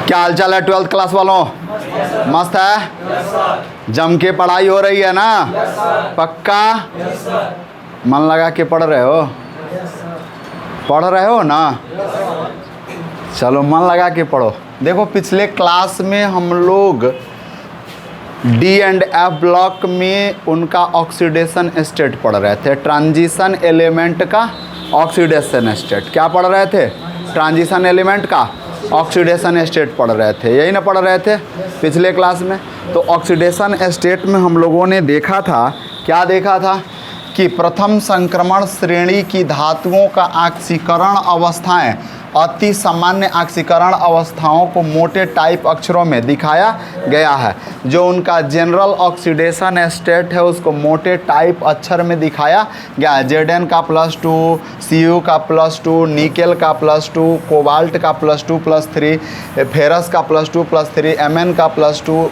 क्या हालचाल है 12th क्लास वालों? मस्त है? जम के पढ़ाई हो रही है ना? पक्का? मन लगा के पढ़ रहे हो? पढ़ रहे हो ना? चलो मन लगा के पढ़ो। देखो पिछले क्लास में हम लोग डी एंड एफ ब्लॉक में उनका ऑक्सीडेशन स्टेट पढ़ रहे थे। ट्रांजिशन एलिमेंट का ऑक्सीडेशन स्टेट क्या पढ़ रहे थे? ट्रांजिशन एलिमेंट का ऑक्सीडेशन स्टेट पढ़ रहे थे, यही ना पढ़ रहे थे पिछले क्लास में। तो ऑक्सीडेशन स्टेट में हम लोगों ने देखा था, क्या देखा था कि प्रथम संक्रमण श्रेणी की धातुओं का ऑक्सीकरण अवस्थाएं अति सामान्य ऑक्सीकरण अवस्थाओं को मोटे टाइप अक्षरों में दिखाया गया है। जो उनका जनरल ऑक्सीडेशन स्टेट है उसको मोटे टाइप अक्षर में दिखाया गया है। Zn का +2, Cu का +2, निकेल का +2, कोबाल्ट का +2+3, फेरस का +2+3, Mn का +2,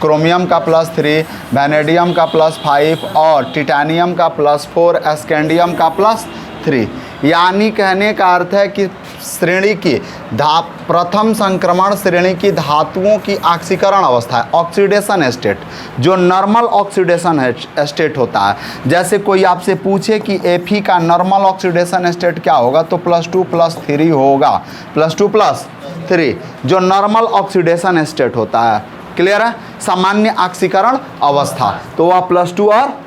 क्रोमियम का +3, वैनेडियम का +5 और टिटानियम का +4, एस्केंडियम का +3। यानी कहने का अर्थ है कि श्रेणी की प्रथम संक्रमण श्रेणी की धातुओं की ऑक्सीकरण अवस्था है, ऑक्सीडेशन स्टेट, जो नॉर्मल ऑक्सीडेशन स्टेट होता है। जैसे कोई आपसे पूछे कि Fe का नॉर्मल ऑक्सीडेशन स्टेट क्या होगा, तो +2+3 होगा, +2+3 जो नॉर्मल ऑक्सीडेशन स्टेट होता है। क्लियर है? सामान्य ऑक्सीकरण अवस्था, तो वह +2 और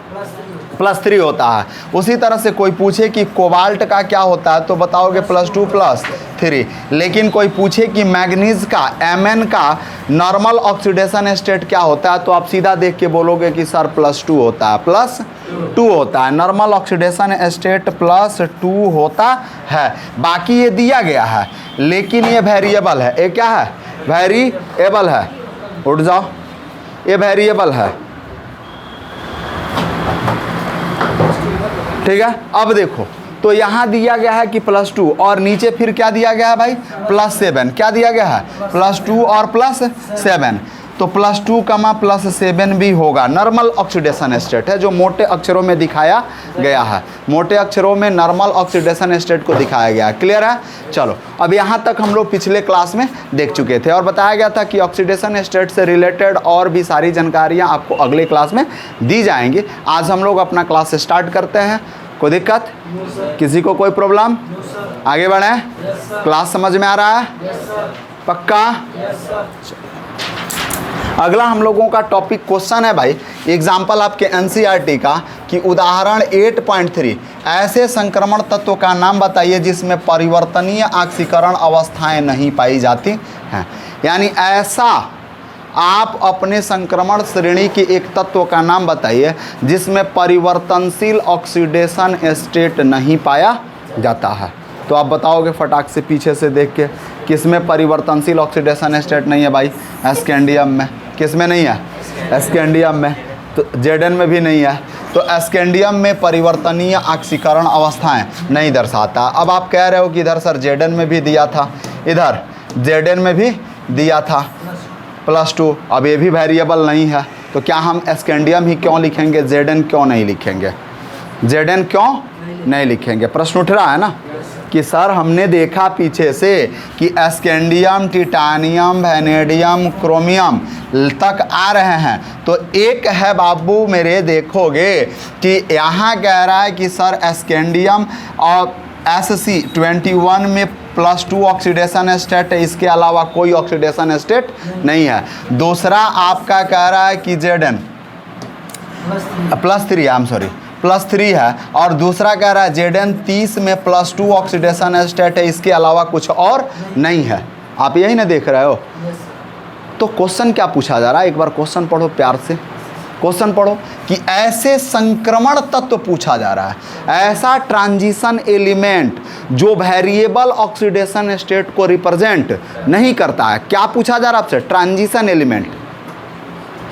+3 होता है। उसी तरह से कोई पूछे कि कोबाल्ट का क्या होता है, तो बताओगे +2+3। लेकिन कोई पूछे कि मैग्नीज का Mn का नॉर्मल ऑक्सीडेशन स्टेट क्या होता है, तो आप सीधा देख के बोलोगे कि सर +2 होता है, +2 होता है। नॉर्मल ऑक्सीडेशन स्टेट +2 होता है। बाकी ये दिया गया है, लेकिन ये वेरिएबल है। ये क्या है? वेरिएबल है। उठ जाओ, ये वेरिएबल है। ठीक है? अब देखो, तो यहाँ दिया गया है कि +2 और नीचे फिर क्या दिया गया है भाई? +7। क्या दिया गया है? +2 और +7, तो +2, +7 भी होगा। नॉर्मल ऑक्सीडेशन स्टेट है, जो मोटे अक्षरों में दिखाया गया है। मोटे अक्षरों में नॉर्मल ऑक्सीडेशन स्टेट को दिखाया गया है। क्लियर है? चलो, अब यहाँ तक हम लोग पिछले क्लास में देख चुके थे और बताया गया था कि ऑक्सीडेशन स्टेट से रिलेटेड और भी सारी जानकारियाँ आपको अगले क्लास में दी जाएंगी। आज हम लोग अपना क्लास स्टार्ट करते हैं। कोई दिक्कत? किसी को कोई प्रॉब्लम? आगे बढ़ें? क्लास समझ में आ रहा है? पक्का? अगला हम लोगों का टॉपिक क्वेश्चन है भाई, एग्जाम्पल आपके NCERT का, कि उदाहरण 8.3 ऐसे संक्रमण तत्व का नाम बताइए जिसमें परिवर्तनीय ऑक्सीकरण अवस्थाएं नहीं पाई जाती हैं। यानी ऐसा आप अपने संक्रमण श्रेणी के एक तत्व का नाम बताइए जिसमें परिवर्तनशील ऑक्सीडेशन स्टेट नहीं पाया जाता है। तो आप बताओगे फटाक से पीछे से देख के, किसमें परिवर्तनशील ऑक्सीडेशन स्टेट नहीं है भाई? एस्केंडियम में। किसमें नहीं है? एस्केंडियम में। तो Zn में भी नहीं है। तो एस्केंडियम में परिवर्तनीय ऑक्सीकरण अवस्थाएं नहीं दर्शाता। अब आप कह रहे हो कि इधर सर Zn में भी दिया था, इधर Zn में भी दिया था +2। अब ये भी वेरिएबल नहीं है, तो क्या हम एस्केंडियम ही क्यों लिखेंगे? Zn क्यों नहीं लिखेंगे? Zn क्यों नहीं लिखेंगे? प्रश्न उठ रहा है ना कि सर हमने देखा पीछे से कि एस्केंडियम, टिटानियम, वैनेडियम, क्रोमियम तक आ रहे हैं, तो एक है बाबू मेरे, देखोगे कि यहाँ कह रहा है कि सर एस्केंडियम और SC21 में +2 ऑक्सीडेशन स्टेट है, इसके अलावा कोई ऑक्सीडेशन स्टेट नहीं है। दूसरा आपका कह रहा है कि Zn +3 है, और दूसरा कह रहा है Zn 30 में +2 ऑक्सीडेशन स्टेट है, इसके अलावा कुछ और नहीं है। आप यही ना देख रहे हो? तो क्वेश्चन क्या पूछा जा रहा है? एक बार क्वेश्चन पढ़ो प्यार से। क्वेश्चन पढ़ो कि ऐसे संक्रमण तत्व पूछा जा रहा है, ऐसा ट्रांजिशन एलिमेंट जो वेरिएबल ऑक्सीडेशन स्टेट को रिप्रेजेंट नहीं करता है। क्या पूछा जा रहा है आपसे? Transition element.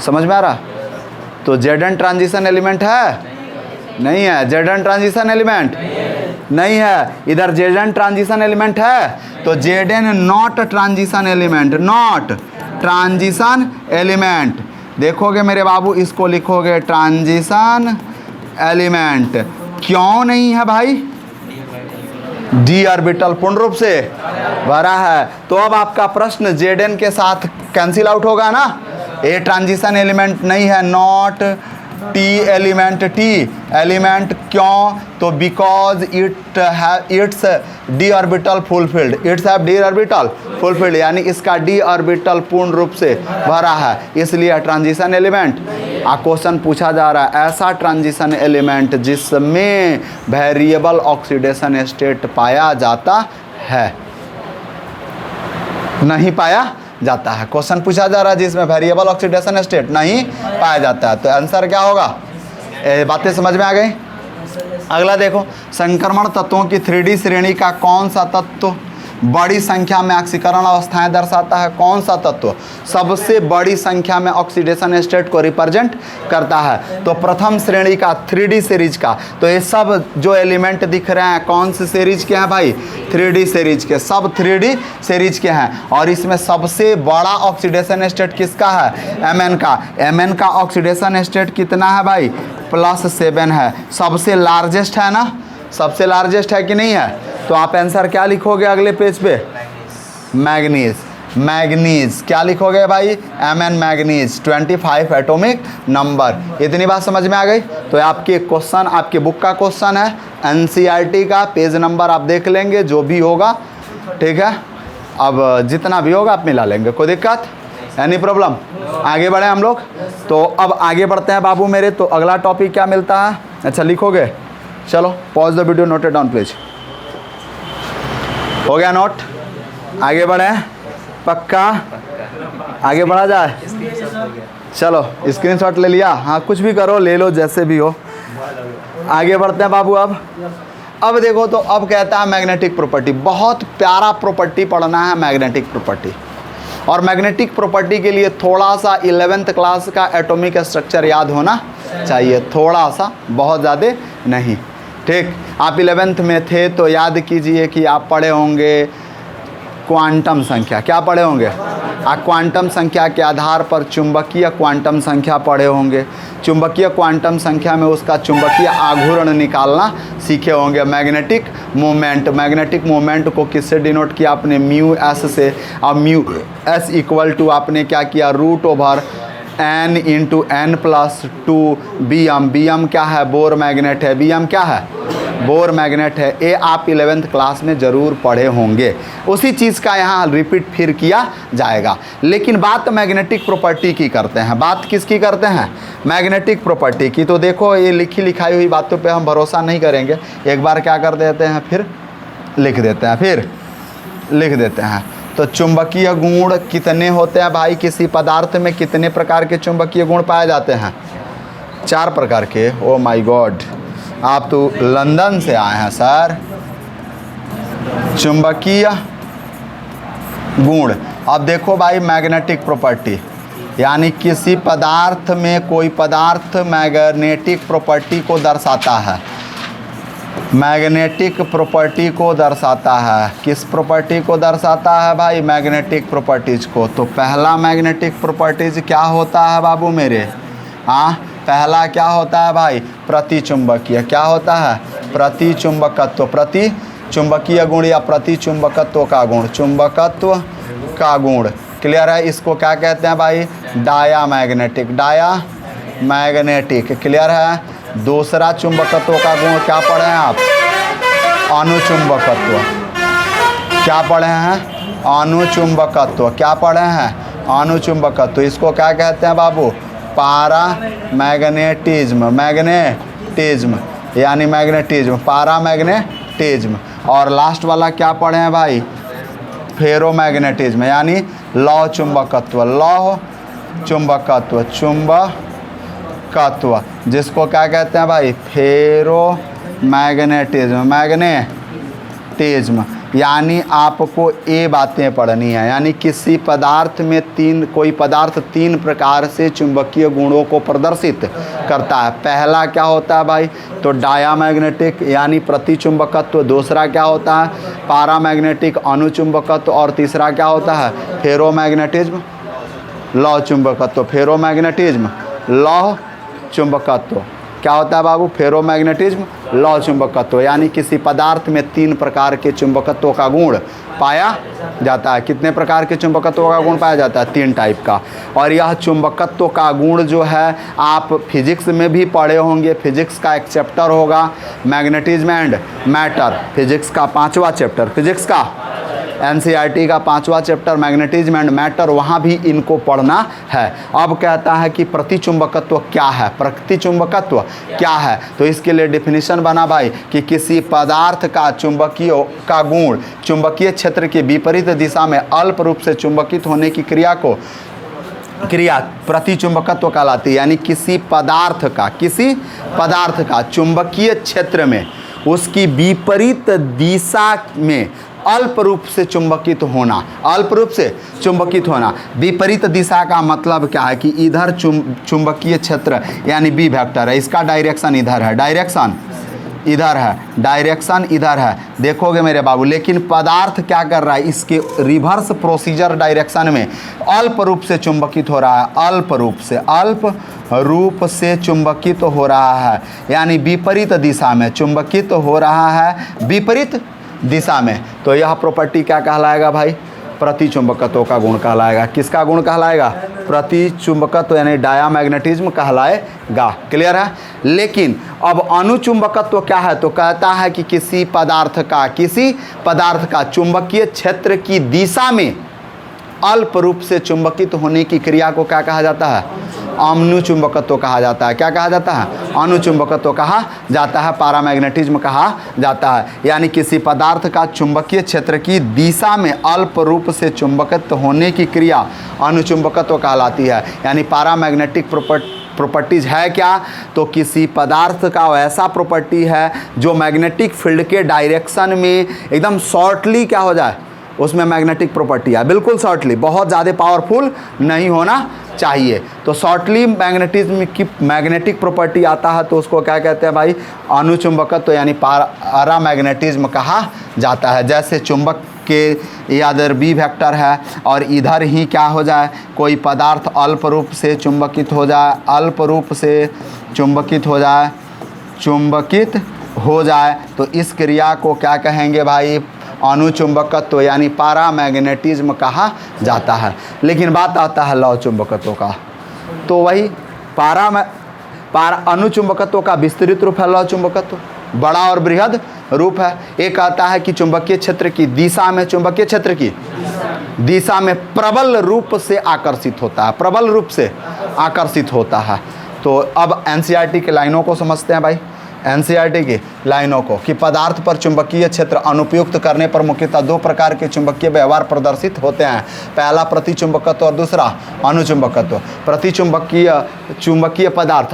समझ में आ रहा? तो Zn ट्रांजिशन एलिमेंट है? नहीं है। Zn ट्रांजिशन एलिमेंट नहीं है। इधर Zn ट्रांजिशन एलिमेंट है, तो Zn not transition element, not transition element. देखोगे मेरे बाबू, इसको लिखोगे ट्रांजिशन एलिमेंट। क्यों नहीं है भाई? डी ऑर्बिटल पूर्ण रूप से भरा है। तो अब आपका प्रश्न Zn के साथ कैंसिल आउट होगा ना, ए ट्रांजिशन एलिमेंट नहीं है, not T element, T element क्यों, तो because it's D orbital fulfilled, it's have D orbital fulfilled, यानी इसका डी ऑर्बिटल पूर्ण रूप से भरा है, इसलिए ट्रांजिशन एलिमेंट। क्वेश्चन पूछा जा रहा है ऐसा ट्रांजिशन एलिमेंट जिसमें वेरिएबल ऑक्सीडेशन स्टेट पाया जाता है, नहीं पाया जाता है। क्वेश्चन पूछा जा रहा है जिसमें वेरिएबल ऑक्सीडेशन स्टेट नहीं पाया जाता है, तो आंसर क्या होगा? बातें समझ में आ गई? अगला देखो, संक्रमण तत्वों की 3D श्रेणी का कौन सा तत्व बड़ी संख्या में ऑक्सीकरण अवस्थाएं दर्शाता है? कौन सा तत्व सबसे बड़ी संख्या में ऑक्सीडेशन स्टेट को रिप्रेजेंट करता है? तो प्रथम श्रेणी का 3D सीरीज का, तो ये सब जो एलिमेंट दिख रहे हैं कौन से सीरीज के हैं भाई? 3D सीरीज के, सब 3D सीरीज के हैं। और इसमें सबसे बड़ा ऑक्सीडेशन स्टेट किसका है? Mn का। Mn का ऑक्सीडेशन स्टेट कितना है भाई? +7 है। सबसे लार्जेस्ट है ना, सबसे लार्जेस्ट है कि नहीं है? तो आप आंसर क्या लिखोगे अगले पेज पे? मैग्नीज। मैग्नीज क्या लिखोगे भाई? Mn manganese, 25 atomic number. इतनी बात समझ में आ गई? तो आपके क्वेश्चन, आपके बुक का क्वेश्चन है, NCERT का, पेज नंबर आप देख लेंगे जो भी होगा, ठीक है। अब जितना भी होगा आप मिला लेंगे, कोई दिक्कत, एनी प्रॉब्लम? आगे बढ़े हम लोग। तो अब आगे बढ़ते हैं बाबू मेरे। तो अगला टॉपिक क्या मिलता है? अच्छा लिखोगे, चलो pause the video, note it down please. हो गया नोट? आगे बढ़े, पक्का आगे बढ़ा जाए? चलो स्क्रीनशॉट ले लिया? हाँ कुछ भी करो, ले लो जैसे भी हो। आगे बढ़ते हैं बाबू। अब देखो, तो अब कहता है मैग्नेटिक प्रॉपर्टी। बहुत प्यारा प्रॉपर्टी पढ़ना है, मैग्नेटिक प्रॉपर्टी। और मैग्नेटिक प्रॉपर्टी के लिए थोड़ा सा 11th क्लास का एटॉमिक स्ट्रक्चर याद होना चाहिए, थोड़ा सा, बहुत ज़्यादा नहीं, ठीक। आप 11th में थे तो याद कीजिए कि आप पढ़े होंगे क्वांटम संख्या। क्या पढ़े होंगे? आप क्वांटम संख्या के आधार पर चुंबकीय क्वांटम संख्या पढ़े होंगे। चुंबकीय क्वांटम संख्या में उसका चुंबकीय आघूर्ण निकालना सीखे होंगे। मैग्नेटिक मोमेंट, मैग्नेटिक मोमेंट को किससे डिनोट किया आपने? म्यू एस से। अब म्यू एस इक्वल टू आपने क्या किया? √n × n+2 Bm। Bm क्या है? बोर मैग्नेट है। Bm क्या है? बोर मैग्नेट है। ये आप 11th क्लास में ज़रूर पढ़े होंगे। उसी चीज़ का यहाँ रिपीट फिर किया जाएगा। लेकिन बात मैग्नेटिक प्रॉपर्टी की करते हैं। बात किसकी करते हैं? मैग्नेटिक प्रॉपर्टी की। तो देखो, ये लिखी लिखाई हुई बातों पे हम भरोसा नहीं करेंगे। एक बार क्या कर देते हैं, फिर लिख देते हैं, फिर लिख देते हैं। तो चुंबकीय गुण कितने होते हैं भाई? किसी पदार्थ में कितने प्रकार के चुंबकीय गुण पाए जाते हैं? 4 प्रकार के। ओ माय गॉड, आप तो लंदन से आए हैं सर। चुंबकीय गुण। अब देखो भाई, मैग्नेटिक प्रॉपर्टी यानी किसी पदार्थ में कोई पदार्थ मैग्नेटिक प्रॉपर्टी को दर्शाता है। मैग्नेटिक प्रॉपर्टी को दर्शाता है। किस प्रॉपर्टी को दर्शाता है भाई? मैग्नेटिक प्रॉपर्टीज को। तो पहला मैग्नेटिक प्रॉपर्टीज क्या होता है बाबू मेरे? हाँ, पहला क्या होता है भाई? प्रतिचुंबकीय। क्या होता है? प्रतिचुंबकत्व। प्रतिचुंबकीय गुण या प्रतिचुंबकत्व का गुण, चुंबकत्व का गुण। क्लियर है? इसको क्या कहते हैं भाई? डायामैग्नेटिक। डायामैग्नेटिक, क्लियर है? दूसरा चुंबकत्व का गुण क्या पढ़े हैं आप? अनुचुंबकत्व। क्या पढ़े हैं? अनुचुंबकत्व। क्या पढ़े हैं? अनुचुंबकत्व। इसको क्या कहते हैं बाबू? पारामैग्नेटिज्म। मैग्नेटिज्म यानी मैग्नेटिज्म, पारामैग्नेटिज्म। और लास्ट वाला क्या पढ़े हैं भाई? फेरोमैग्नेटिज्म यानी लौह चुंबकत्व। लौह चुंबकत्व, चुंबकत्व, जिसको क्या कहते हैं भाई? फेरोमैग्नेटिज्म। मैग्नेटिज्म यानी आपको ये बातें पढ़नी है, यानी किसी पदार्थ में कोई पदार्थ 3 प्रकार से चुंबकीय गुणों को प्रदर्शित करता है। पहला क्या होता है भाई? तो डायामैग्नेटिक यानी प्रतिचुंबकत्व। दूसरा क्या होता है? पारामैग्नेटिक, अनुचुंबकत्व। और तीसरा क्या होता है? फेरोमैग्नेटिज्म, लौह चुंबकत्व। फेरोमैग्नेटिज्म, लौह चुंबकत्व। क्या होता है बाबू? फेरोमैग्नेटिज्म, लौ चुंबकत्व। यानी किसी पदार्थ में 3 प्रकार के चुंबकत्व का गुण पाया जाता है। कितने प्रकार के चुंबकत्व का गुण पाया जाता है? 3 टाइप का। और यह चुंबकत्व का गुण जो है आप फिजिक्स में भी पढ़े होंगे। फिजिक्स का एक चैप्टर होगा मैग्नेटिज्म एंड मैटर, फिजिक्स का 5वां चैप्टर, फिजिक्स का एनसीईआरटी का 5वां चैप्टर मैग्नेटिज्म एंड मैटर, वहाँ भी इनको पढ़ना है। अब कहता है कि प्रतिचुंबकत्व क्या है, प्रतिचुंबकत्व क्या है? तो इसके लिए डेफिनेशन बना भाई कि किसी पदार्थ का चुंबकीय का गुण चुंबकीय क्षेत्र के विपरीत दिशा में अल्प रूप से चुंबकित होने की क्रिया प्रतिचुंबकत्व कहलाती है। यानी किसी पदार्थ का चुंबकीय क्षेत्र में उसकी विपरीत दिशा में अल्प रूप से चुंबकित होना, अल्प रूप से चुंबकित होना। विपरीत दिशा का मतलब क्या है कि इधर चुंबकीय क्षेत्र यानी बी वेक्टर है, इसका डायरेक्शन इधर है, डायरेक्शन इधर है, डायरेक्शन इधर है, देखोगे मेरे बाबू। लेकिन पदार्थ क्या कर रहा है? इसके रिवर्स प्रोसीजर डायरेक्शन में अल्प रूप से चुंबकित हो रहा है, अल्प रूप से चुंबकित हो रहा है। यानी विपरीत दिशा में चुंबकित हो रहा है, विपरीत दिशा में। तो यह प्रॉपर्टी क्या कहलाएगा भाई? प्रतिचुंबकत्व का गुण कहलाएगा। किसका गुण कहलाएगा? प्रतिचुंबकत्व यानी डायामैग्नेटिज्म कहलाएगा। क्लियर है? लेकिन अब अनुचुंबकत्व क्या है? तो कहता है कि किसी पदार्थ का चुंबकीय क्षेत्र की दिशा में अल्प रूप से चुंबकित होने की क्रिया को क्या कहा जाता है? अनुचुंबकत्व कहा जाता है। क्या कहा जाता है? अनुचुंबकत्व कहा जाता है, पैरामैग्नेटिज्म कहा जाता है। यानी किसी पदार्थ का चुंबकीय क्षेत्र की दिशा में अल्प रूप से चुंबकित होने की क्रिया अनुचुंबकत्व कहलाती है। यानी पैरामैग्नेटिक प्रॉपर्टीज है क्या? तो किसी पदार्थ का ऐसा प्रॉपर्टी है जो मैग्नेटिक फील्ड के डायरेक्शन में एकदम शॉर्टली क्या हो जाए, उसमें मैग्नेटिक प्रॉपर्टी है, बिल्कुल शॉर्टली, बहुत ज़्यादा पावरफुल नहीं होना चाहिए। तो शॉर्टली मैग्नेटिज्म की मैग्नेटिक प्रॉपर्टी आता है तो उसको क्या कहते हैं भाई? अनुचुंबकत्व यानी पैरामैग्नेटिज्म कहा जाता है। जैसे चुंबक के इधर बी वेक्टर है और इधर ही क्या हो जाए, कोई पदार्थ अल्प रूप से चुंबकित हो जाए, अल्प रूप से चुंबकित हो जाए तो इस क्रिया को क्या कहेंगे भाई? अनुचुंबकत्व यानी पैरामैग्नेटिज्म कहा जाता है। लेकिन बात आता है लौ चुंबकत्व का, तो वही अनुचुंबकत्व का विस्तृत रूप है लौ चुंबकत्व, बड़ा और बृहद रूप है। एक आता है कि चुंबकीय क्षेत्र की दिशा में, चुंबकीय क्षेत्र की दिशा में प्रबल रूप से आकर्षित होता है, प्रबल रूप से आकर्षित होता है। तो अब एनसीईआरटी के लाइनों को समझते हैं भाई, एनसीईआरटी की लाइनों को, कि पदार्थ पर चुंबकीय क्षेत्र अनुपयुक्त करने पर मुख्यतः 2 प्रकार के चुंबकीय व्यवहार प्रदर्शित होते हैं। पहला प्रतिचुंबकत्व और दूसरा अनुचुंबकत्व। चुंबकीय पदार्थ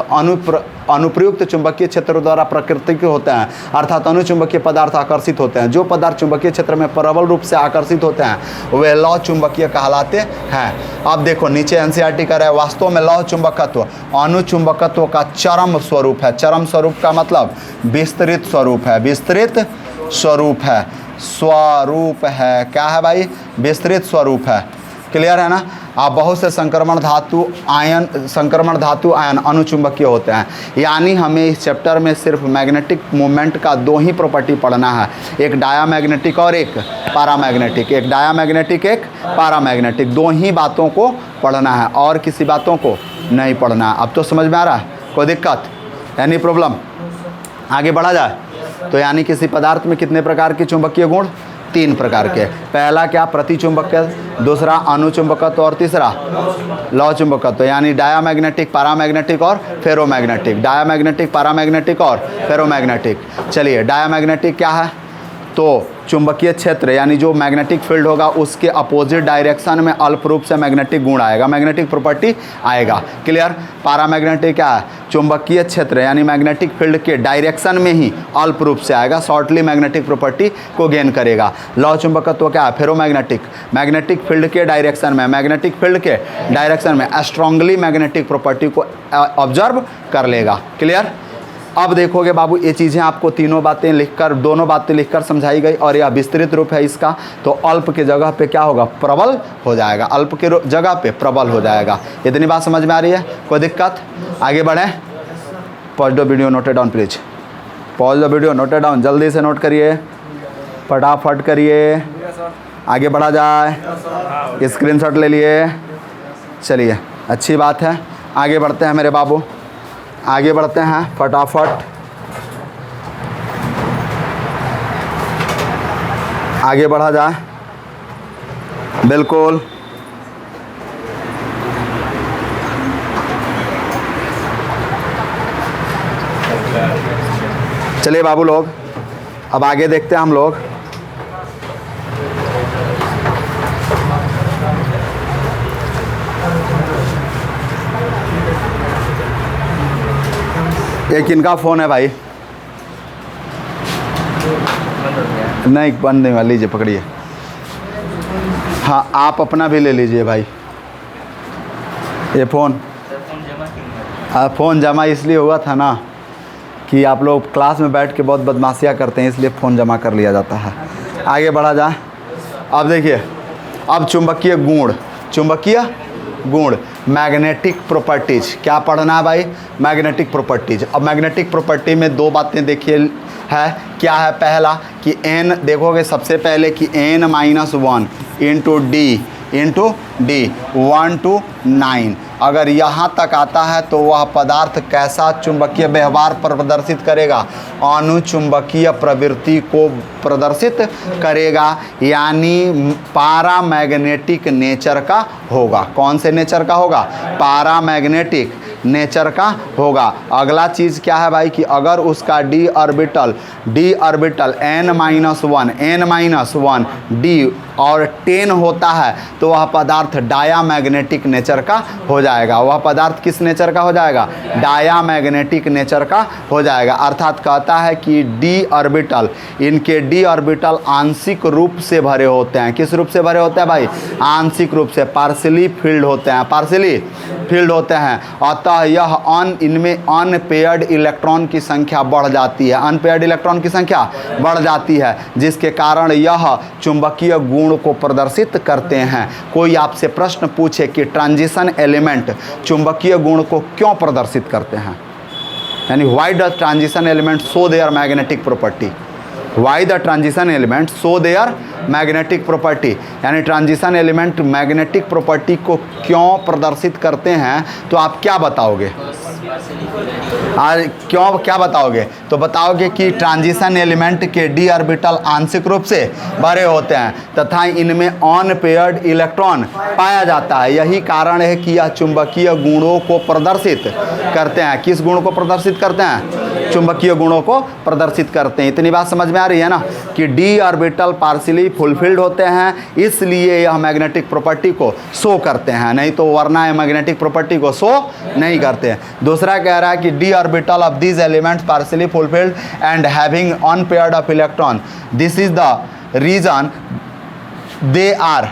अनुप्रयुक्त चुंबकीय क्षेत्र द्वारा प्राकृतिक होते हैं, अर्थात अनुचुंबकीय पदार्थ आकर्षित होते हैं। जो पदार्थ चुंबकीय क्षेत्र में प्रबल रूप से आकर्षित होते हैं वे लौ चुंबकीय कहलाते हैं। अब देखो नीचे एनसीईआरटी कर रहा है, वास्तव में लौ चुंबकत्व अनुचुंबकत्व का चरम स्वरूप है। चरम स्वरूप का मतलब विस्तृत स्वरूप है, विस्तृत स्वरूप है, स्वरूप है। क्या है भाई? विस्तृत स्वरूप है। क्लियर है ना? आप बहुत से संक्रमण धातु आयन अनुचुंबकीय होते हैं। यानी हमें इस चैप्टर में सिर्फ मैग्नेटिक मूवमेंट का 2 ही प्रॉपर्टी पढ़ना है, एक डायामैग्नेटिक और एक पैरामैग्नेटिक। एक डायामैग्नेटिक, एक पैरामैग्नेटिक, 2 ही बातों को पढ़ना है और किसी बातों को नहीं पढ़ना है। अब तो समझ में आ रहा है? कोई दिक्कत यानी प्रॉब्लम? आगे बढ़ा जाए तो यानी किसी पदार्थ में कितने प्रकार के चुंबकीय गुण? 3 प्रकार के। पहला क्या? प्रतिचुंबकत्व, दूसरा अनुचुंबकत्व और तीसरा लौ चुंबकत्व। यानी डायामैग्नेटिक, पैरामैग्नेटिक और फेरोमैग्नेटिक। डायामैग्नेटिक, पैरामैग्नेटिक और फेरोमैग्नेटिक। चलिए डायामैग्नेटिक क्या है? तो चुंबकीय क्षेत्र यानी जो मैग्नेटिक फील्ड होगा उसके अपोजिट डायरेक्शन में अल्प रूप से मैग्नेटिक गुण आएगा, मैग्नेटिक प्रॉपर्टी आएगा। क्लियर? पैरामैग्नेटिक क्या है? चुंबकीय क्षेत्र यानी मैग्नेटिक फील्ड के डायरेक्शन में ही अल्प रूप से आएगा, शॉर्टली मैग्नेटिक प्रॉपर्टी को गेन करेगा। लौ चुंबकत्व क्या है? फेरोमैग्नेटिक, मैग्नेटिक फील्ड के डायरेक्शन में, मैग्नेटिक फील्ड के डायरेक्शन में स्ट्रांगली मैग्नेटिक प्रॉपर्टी को ऑब्जर्व कर लेगा। क्लियर? अब देखोगे बाबू ये चीज़ें आपको दोनों बातें लिखकर समझाई गई और यह विस्तृत रूप है इसका। तो अल्प के जगह पे क्या होगा? प्रबल हो जाएगा, अल्प के जगह पे प्रबल हो जाएगा। इतनी बात समझ में आ रही है? कोई दिक्कत? आगे बढ़ें। Pause the video, note it down please. Pause the video, note it down, जल्दी से नोट करिए, फटाफट करिए, आगे बढ़ा जाए। स्क्रीनशॉट ले लिए, चलिए अच्छी बात है। आगे बढ़ते हैं मेरे बाबू, आगे बढ़ते हैं फटाफट, आगे बढ़ा जाए। बिल्कुल, चलिए बाबू लोग, अब आगे देखते हैं हम लोग। ये किनका फ़ोन है भाई? नहीं बंद नहीं हुआ, लीजिए पकड़िए। हाँ आप अपना भी ले लीजिए भाई, ये फ़ोन। फ़ोन जमा इसलिए हुआ था ना कि आप लोग क्लास में बैठ के बहुत बदमाशियाँ करते हैं, इसलिए फ़ोन जमा कर लिया जाता है। आगे बढ़ा जाए। अब देखिए, अब चुंबकीय गुण, चुंबकीय गुण, मैग्नेटिक प्रॉपर्टीज। क्या पढ़ना है भाई? Magnetic properties. अब मैग्नेटिक प्रॉपर्टी में दो बातें देखिए है, क्या है? पहला कि n, देखोगे सबसे पहले कि n-1 इंटू डी 1 to 9 अगर यहाँ तक आता है तो वह पदार्थ कैसा चुंबकीय व्यवहार प्रदर्शित करेगा? अनुचुंबकीय प्रवृत्ति को प्रदर्शित करेगा, यानी पैरामैग्नेटिक नेचर का होगा। कौन से नेचर का होगा? पैरामैग्नेटिक नेचर का होगा। अगला चीज़ क्या है भाई कि अगर उसका d ऑर्बिटल n-1 d और 10 होता है तो वह पदार्थ डायामैग्नेटिक नेचर का हो जाएगा। वह पदार्थ किस नेचर का हो जाएगा? डायामैग्नेटिक नेचर का हो जाएगा। अर्थात कहता है कि d ऑर्बिटल, इनके d ऑर्बिटल आंशिक रूप से भरे होते हैं। किस रूप से भरे होते हैं भाई? आंशिक रूप से, पार्शियली फील्ड होते हैं, पार्शियली फील्ड होते हैं। अतः यह इनमें अनपेयर्ड इलेक्ट्रॉन की संख्या बढ़ जाती है, अनपेयर्ड इलेक्ट्रॉन की संख्या बढ़ जाती है, जिसके कारण यह चुंबकीय गुण को प्रदर्शित करते हैं। कोई आपसे प्रश्न पूछे कि ट्रांजिशन एलिमेंट चुंबकीय गुण को क्यों प्रदर्शित करते हैं, यानी why the transition element show their magnetic property, why the transition element show their magnetic property, यानी ट्रांजिशन एलिमेंट मैग्नेटिक प्रॉपर्टी को क्यों प्रदर्शित करते हैं, तो आप क्या बताओगे? क्यों क्या बताओगे? तो बताओगे कि ट्रांजिशन एलिमेंट के d ऑर्बिटल आंशिक रूप से भरे होते हैं तथा इनमें अनपेयर्ड इलेक्ट्रॉन पाया जाता है। यही कारण है कि यह चुंबकीय गुणों को प्रदर्शित करते हैं। किस गुण को प्रदर्शित करते हैं? चुंबकीय गुणों को प्रदर्शित करते हैं। इतनी बात समझ में आ रही है ना कि d ऑर्बिटल पार्शियली फुलफिल्ड होते हैं, इसलिए यह मैग्नेटिक प्रॉपर्टी को शो करते हैं, नहीं तो वरना यह मैग्नेटिक प्रॉपर्टी को शो नहीं करते हैं। दूसरा कह रहा है कि d orbital of these elements partially fulfilled and having unpaired of electron, this is the reason they are,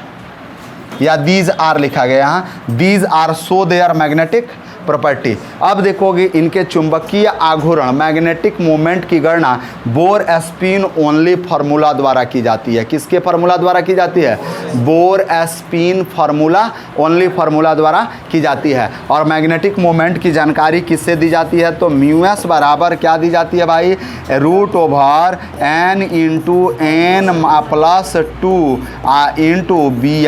या these are लिखा गया यहाँ, these are show their magnetic property. अब देखोगे इनके चुंबकीय आघूर्ण मैग्नेटिक मोमेंट की गणना बोर स्पिन ओनली फार्मूला द्वारा की जाती है। किसके फार्मूला द्वारा की जाती है? Bore spin formula, only formula द्वारा की जाती है। और मैग्नेटिक मोमेंट की जानकारी किससे दी जाती है? तो म्यूएस बराबर क्या दी जाती है भाई? √n इंटू n प्लस 2 इंटू बी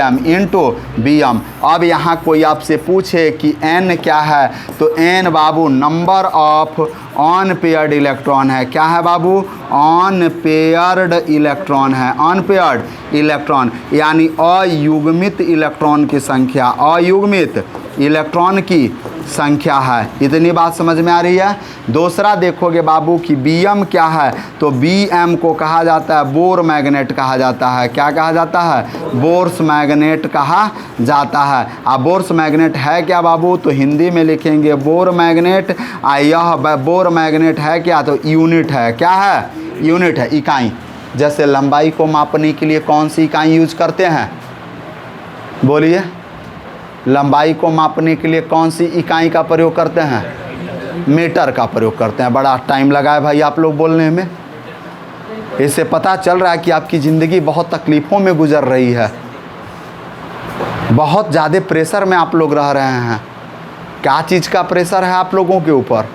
एम। अब यहाँ कोई आपसे पूछे कि n क्या है, तो n Babu number of unpaired electron है। क्या है बाबू? अनपेयर्ड इलेक्ट्रॉन है, अनपेयर्ड इलेक्ट्रॉन यानी अयुग्मित इलेक्ट्रॉन की संख्या, अयुग्मित इलेक्ट्रॉन की संख्या है। इतनी बात समझ में आ रही है। दूसरा देखोगे बाबू कि Bm क्या है, तो Bm को कहा जाता है बोर मैग्नेट कहा जाता है। क्या कहा जाता है? बोर्स मैग्नेट कहा जाता है। अब बोर्स मैग्नेट है क्या बाबू? तो हिंदी में लिखेंगे बोर मैग्नेट। यह बोर मैग्नेट है क्या? तो यूनिट है। क्या है? यूनिट है, इकाई। जैसे लंबाई को मापने के लिए कौन सी इकाई यूज करते हैं? बोलिए, लंबाई को मापने के लिए कौन सी इकाई का प्रयोग करते हैं? मीटर का प्रयोग करते हैं। बड़ा टाइम लगा है भाई आप लोग बोलने में। इससे पता चल रहा है कि आपकी ज़िंदगी बहुत तकलीफ़ों में गुजर रही है, बहुत ज़्यादा प्रेशर में आप लोग रह रहे हैं। क्या चीज़ का प्रेशर है आप लोगों के ऊपर?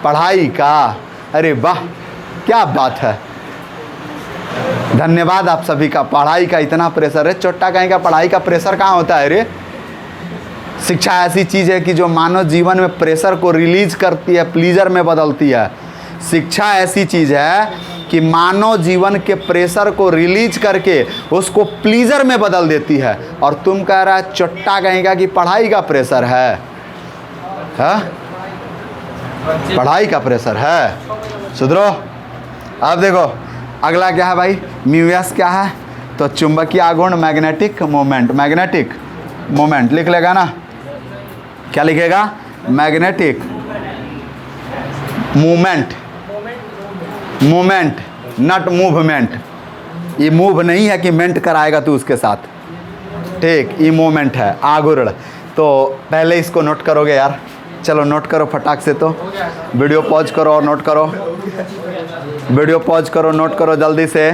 पढ़ाई का। अरे वाह, क्या बात है, धन्यवाद आप सभी का। पढ़ाई का इतना प्रेशर है, चोट्टा कहीं का पढ़ाई का प्रेशर कहाँ होता है रे? शिक्षा ऐसी चीज़ है कि जो मानव जीवन में प्रेशर को रिलीज करती है, प्लीजर में बदलती है। शिक्षा ऐसी चीज़ है कि मानव जीवन के प्रेशर को रिलीज करके उसको प्लीजर में बदल देती है। और तुम कह रहा है चोट्टा कहेगा कि पढ़ाई का प्रेशर है, हा? पढ़ाई का प्रेशर है, सुधरो। अब देखो अगला क्या है भाई, म्यूएस क्या है? तो चुंबकीय आघूर्ण, मैग्नेटिक मोमेंट। मैग्नेटिक मोमेंट लिख लेगा ना, क्या लिखेगा? मैग्नेटिक मूवमेंट, मूवमेंट नट मूवमेंट। ये मूव नहीं है कि मेंट कराएगा तू उसके साथ, ठीक, ये मूवमेंट है, आघूर्ण। तो पहले इसको नोट करोगे यार, चलो नोट करो फटाक से। तो वीडियो पॉज करो और नोट करो, वीडियो पॉज करो, नोट करो जल्दी से,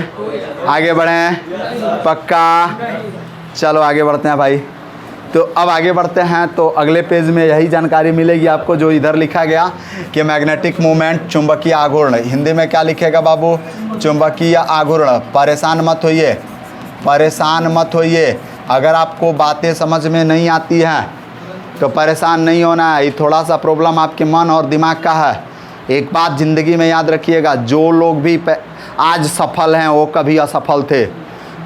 आगे बढ़ें, पक्का। चलो आगे बढ़ते हैं भाई। तो अब आगे बढ़ते हैं, तो अगले पेज में यही जानकारी मिलेगी आपको जो इधर लिखा गया कि मैग्नेटिक मूवमेंट, चुंबकीय आघूर्ण। हिंदी में क्या लिखेगा बाबू? चुंबकीय आघूर्ण। परेशान मत होइए, परेशान मत होइए। अगर आपको बातें समझ में नहीं आती हैं तो परेशान नहीं होना है, ये थोड़ा सा प्रॉब्लम आपके मन और दिमाग का है। एक बात ज़िंदगी में याद रखिएगा, जो लोग भी आज सफल हैं वो कभी असफल थे,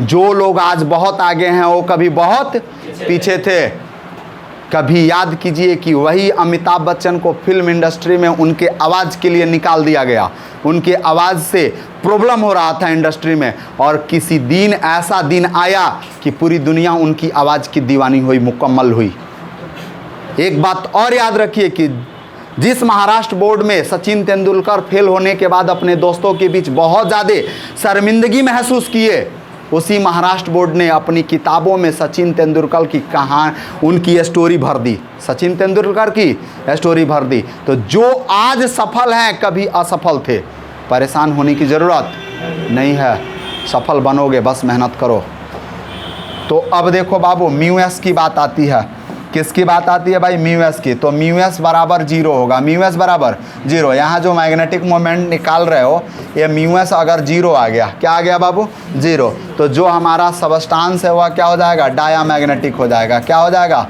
जो लोग आज बहुत आगे हैं वो कभी बहुत पीछे थे। कभी याद कीजिए कि वही अमिताभ बच्चन को फिल्म इंडस्ट्री में उनके आवाज़ के लिए निकाल दिया गया, उनके आवाज़ से प्रॉब्लम हो रहा था इंडस्ट्री में, और किसी दिन ऐसा दिन आया कि पूरी दुनिया उनकी आवाज़ की दीवानी हुई, मुकम्मल हुई। एक बात और याद रखिए कि जिस महाराष्ट्र बोर्ड में सचिन तेंदुलकर फेल होने के बाद अपने दोस्तों के बीच बहुत ज़्यादा शर्मिंदगी महसूस किए, उसी महाराष्ट्र बोर्ड ने अपनी किताबों में सचिन तेंदुलकर की कहानी, उनकी स्टोरी भर दी, सचिन तेंदुलकर की स्टोरी भर दी। तो जो आज सफल हैं कभी असफल थे, परेशान होने की ज़रूरत नहीं है, सफल बनोगे, बस मेहनत करो। तो अब देखो बाबू, म्यूएस की बात आती है। किसकी बात आती है भाई? म्यूएस की। तो म्यूएस बराबर 0 होगा, म्यूएस बराबर 0। यहाँ जो मैग्नेटिक मोमेंट निकाल रहे हो, ये म्यूएस अगर 0 आ गया, क्या आ गया बाबू? 0। तो जो हमारा सबस्टांस है वह क्या हो जाएगा? डाया मैग्नेटिक हो जाएगा। क्या हो जाएगा?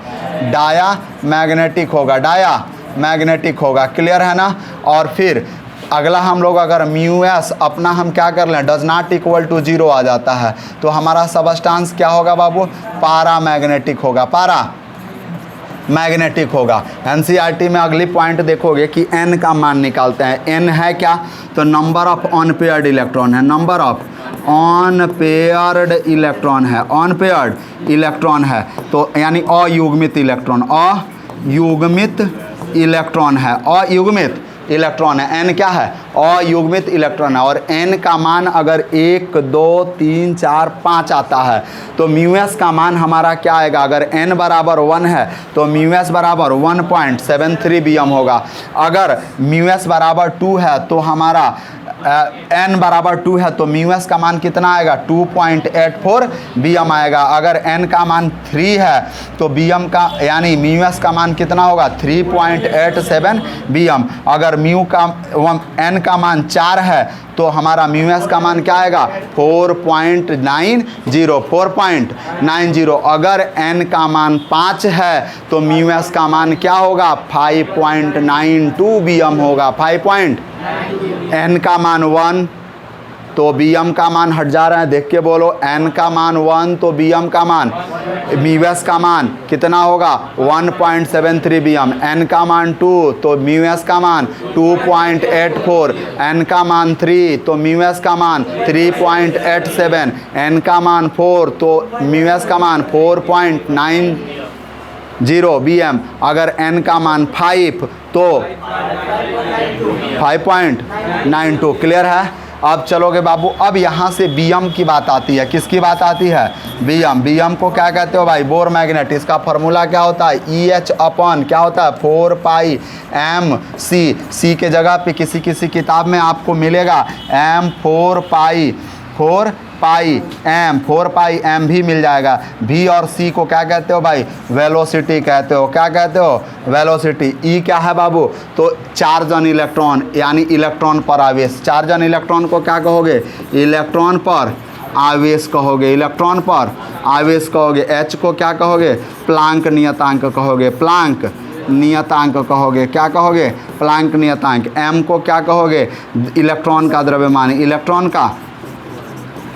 डाया मैग्नेटिक होगा, डाया मैग्नेटिक होगा। क्लियर है ना? और फिर अगला हम लोग अगर म्यूएस अपना हम क्या कर लें, डज नॉट इक्वल टू 0 आ जाता है, तो हमारा सबस्टांस क्या होगा बाबू? पारा मैग्नेटिक होगा, पारा मैग्नेटिक होगा। एनसीईआरटी में अगली पॉइंट देखोगे कि एन का मान निकालते हैं। एन है क्या? तो नंबर ऑफ अनपेयर्ड इलेक्ट्रॉन है, नंबर ऑफ अनपेयर्ड इलेक्ट्रॉन है, अनपेयर्ड इलेक्ट्रॉन है, तो यानी अयुग्मित इलेक्ट्रॉन, अयुग्मित इलेक्ट्रॉन है, अयुग्मित इलेक्ट्रॉन है। एन क्या है? अयुग्मित इलेक्ट्रॉन है। और एन का मान अगर 1 2 3 4 5 आता है तो म्यूएस का मान हमारा क्या आएगा? अगर एन बराबर 1 है तो म्यूएस बराबर 1.73 बीएम होगा। अगर म्यूएस बराबर 2 है तो हमारा एन बराबर 2 है तो म्यूएस का मान कितना आएगा? 2.84 बीएम आएगा। अगर एन का मान 3 है तो बीएम का यानी म्यूएस का मान कितना होगा? 3.87 बीएम। अगर म्यू का एन का मान 4 है तो हमारा म्यूएस का मान क्या आएगा? 4.90, 4.90। अगर एन का मान 5 है तो म्यूएस का मान क्या होगा? 5.92 बीएम होगा, 5. एन का मान 1 तो बीएम का मान हट जा रहा है, देख के बोलो। एन का मान 1 तो बीएम का मान, म्यूएस का मान कितना होगा? 1.73 बीएम। एन का मान 2 तो म्यूएस का मान 2.84। एन का मान 3 तो म्यूएस का मान 3.87। एन का मान 4 तो म्यूएस का मान 4.90 बीएम। अगर एन का मान 5 तो 5.92। क्लियर है? अब चलोगे बाबू, अब यहाँ से बीएम की बात आती है। किसकी बात आती है? बीएम। बीएम को क्या कहते हो भाई? Bore magnet. इसका फॉर्मूला क्या होता है? EH अपन क्या होता है? 4 पाई MC। सी के जगह पे किसी किताब में आपको मिलेगा M 4 पाई पाई एम, 4 पाई एम भी मिल जाएगा। v और c को क्या कहते हो भाई? वेलोसिटी कहते हो। क्या कहते हो? वेलोसिटी। e क्या है बाबू? तो चार्ज ऑन इलेक्ट्रॉन, यानी इलेक्ट्रॉन पर आवेश। चार्ज ऑन इलेक्ट्रॉन को क्या कहोगे? इलेक्ट्रॉन पर आवेश कहोगे। इलेक्ट्रॉन पर आवेश कहोगे। h को क्या कहोगे? प्लांक नियतांक कहोगे। प्लांक नियतांक कहोगे। क्या कहोगे? प्लांक नियतांक। m को क्या कहोगे? इलेक्ट्रॉन का द्रव्यमान, इलेक्ट्रॉन का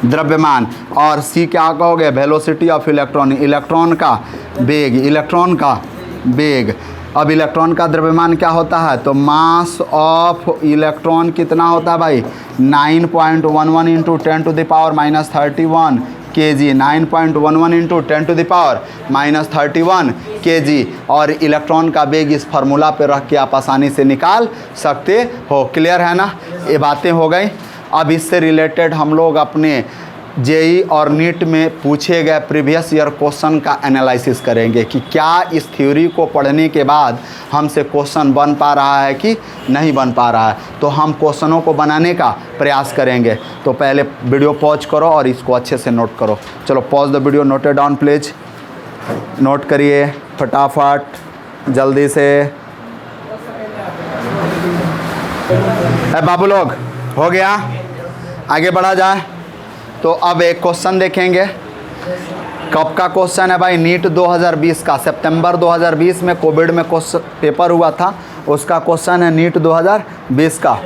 द्रव्यमान। और c क्या कहोगे? वेलोसिटी ऑफ इलेक्ट्रॉन, इलेक्ट्रॉन का वेग, इलेक्ट्रॉन का वेग। अब इलेक्ट्रॉन का द्रव्यमान क्या होता है? तो मास ऑफ इलेक्ट्रॉन कितना होता है भाई? 9.11 into 10 to the power minus 31 kg। 9.11 into 10 to the power minus 31 kg। और इलेक्ट्रॉन का वेग इस फार्मूला पे रख के आप आसानी से निकाल सकते हो। क्लियर है ना? ये बातें हो गई। अब इससे रिलेटेड हम लोग अपने जेई और नीट में पूछे गए प्रीवियस ईयर क्वेश्चन का एनालिसिस करेंगे कि क्या इस थ्योरी को पढ़ने के बाद हमसे क्वेश्चन बन पा रहा है कि नहीं बन पा रहा है। तो हम क्वेश्चनों को बनाने का प्रयास करेंगे। तो पहले वीडियो पॉज करो और इसको अच्छे से नोट करो। चलो pause the video, note it down please. Note करिए फटाफट जल्दी से। बाबू लोग हो गया? आगे बढ़ा जाए। तो अब एक क्वेश्चन देखेंगे। कब का क्वेश्चन है भाई? नीट 2020 का। सितंबर 2020 में कोविड में क्वेश्चन पेपर हुआ था, उसका क्वेश्चन है नीट 2020 का।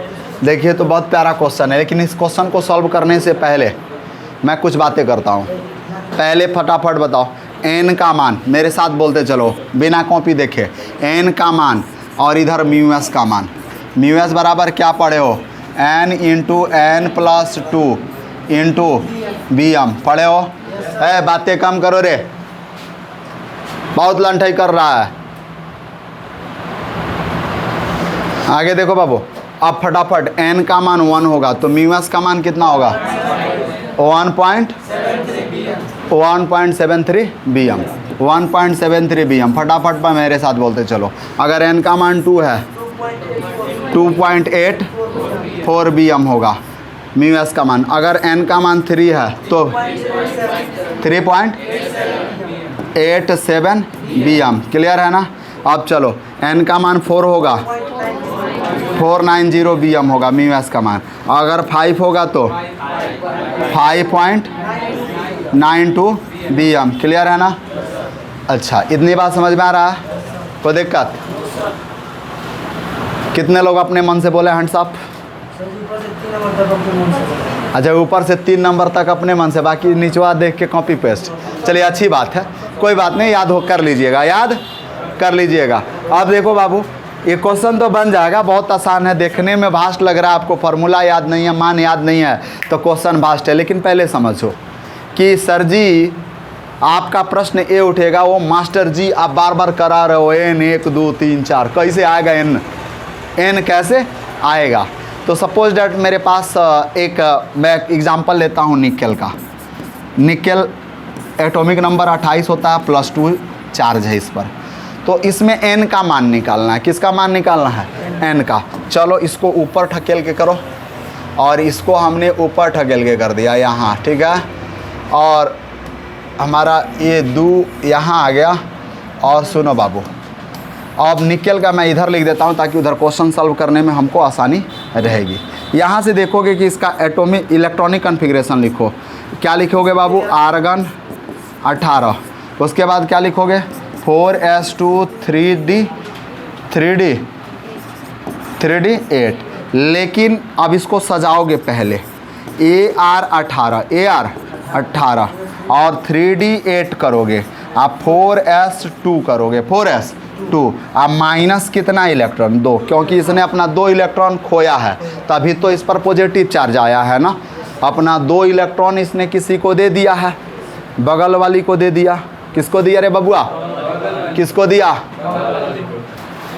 देखिए तो बहुत प्यारा क्वेश्चन है, लेकिन इस क्वेश्चन को सॉल्व करने से पहले मैं कुछ बातें करता हूँ। पहले फटाफट बताओ n का मान, मेरे साथ बोलते चलो बिना कॉपी देखे। n का मान और इधर μs का मान। μs बराबर क्या पढ़े हो? n into n plus 2 into bm पढ़े हो? बातें कम करो रे, बहुत लंठाई कर रहा है। आगे देखो बाबू। अब फटाफट n का मान 1 होगा तो μs का मान कितना होगा? 1.73 bm। 1.73 bm। फटाफट पर मेरे साथ बोलते चलो। अगर n का मान 2 है 2.84 bm होगा μs का मान। अगर n का मान 3 है तो 3.87 bm। क्लियर है ना? अब चलो n का मान 4 होगा 490 bm होगा μs का मान। अगर 5 होगा तो 5.92 bm। क्लियर है ना? अच्छा, इतनी बात समझ में आ रहा है? कोई दिक्कत? कितने लोग अपने मन से बोले हैंड्स अप? अच्छा, ऊपर से 3 नंबर तक अपने मन से, बाकी निचवा देख के कॉपी पेस्ट। चलिए अच्छी बात है, कोई बात नहीं, याद हो कर लीजिएगा, याद कर लीजिएगा। अब देखो बाबू, ये क्वेश्चन तो बन जाएगा, बहुत आसान है, देखने में भास्ट लग रहा है आपको, फार्मूला याद नहीं है, मान याद नहीं है तो क्वेश्चन भास्ट है। लेकिन पहले समझो कि सर जी आपका प्रश्न ये उठेगा, वो मास्टर जी आप बार बार करा रहे हो n 1 2 3 4, कैसे आएगा n कैसे आएगा? तो सपोज डैट मेरे पास मैं एग्जांपल लेता हूँ निकेल का। निकेल एटॉमिक नंबर 28 होता है, +2 चार्ज है इस पर। तो इसमें n का मान निकालना है। किसका मान निकालना है? n का। चलो इसको ऊपर ठकेल के करो, और इसको हमने ऊपर ठकेल के कर दिया यहाँ, ठीक है। और हमारा ये 2 यहाँ आ गया। और सुनो बाबू, अब निकेल का मैं इधर लिख देता हूँ ताकि उधर क्वेश्चन सॉल्व करने में हमको आसानी रहेगी। यहाँ से देखोगे कि इसका एटॉमिक इलेक्ट्रॉनिक कन्फिग्रेशन लिखो। क्या लिखोगे बाबू? आर्गन 18। उसके बाद क्या लिखोगे? 4s2 3d 8। लेकिन अब इसको सजाओगे पहले, AR 18 और 3d 8 करोगे, आप 4s2 करोगे, 4s2। अब माइनस कितना इलेक्ट्रॉन? 2, क्योंकि इसने अपना 2 इलेक्ट्रॉन खोया है, तभी तो इस पर पॉजिटिव चार्ज आया है ना। अपना 2 इलेक्ट्रॉन इसने किसी को दे दिया है, बगल वाली को दे दिया। किसको दिया रे बबुआ? किसको दिया?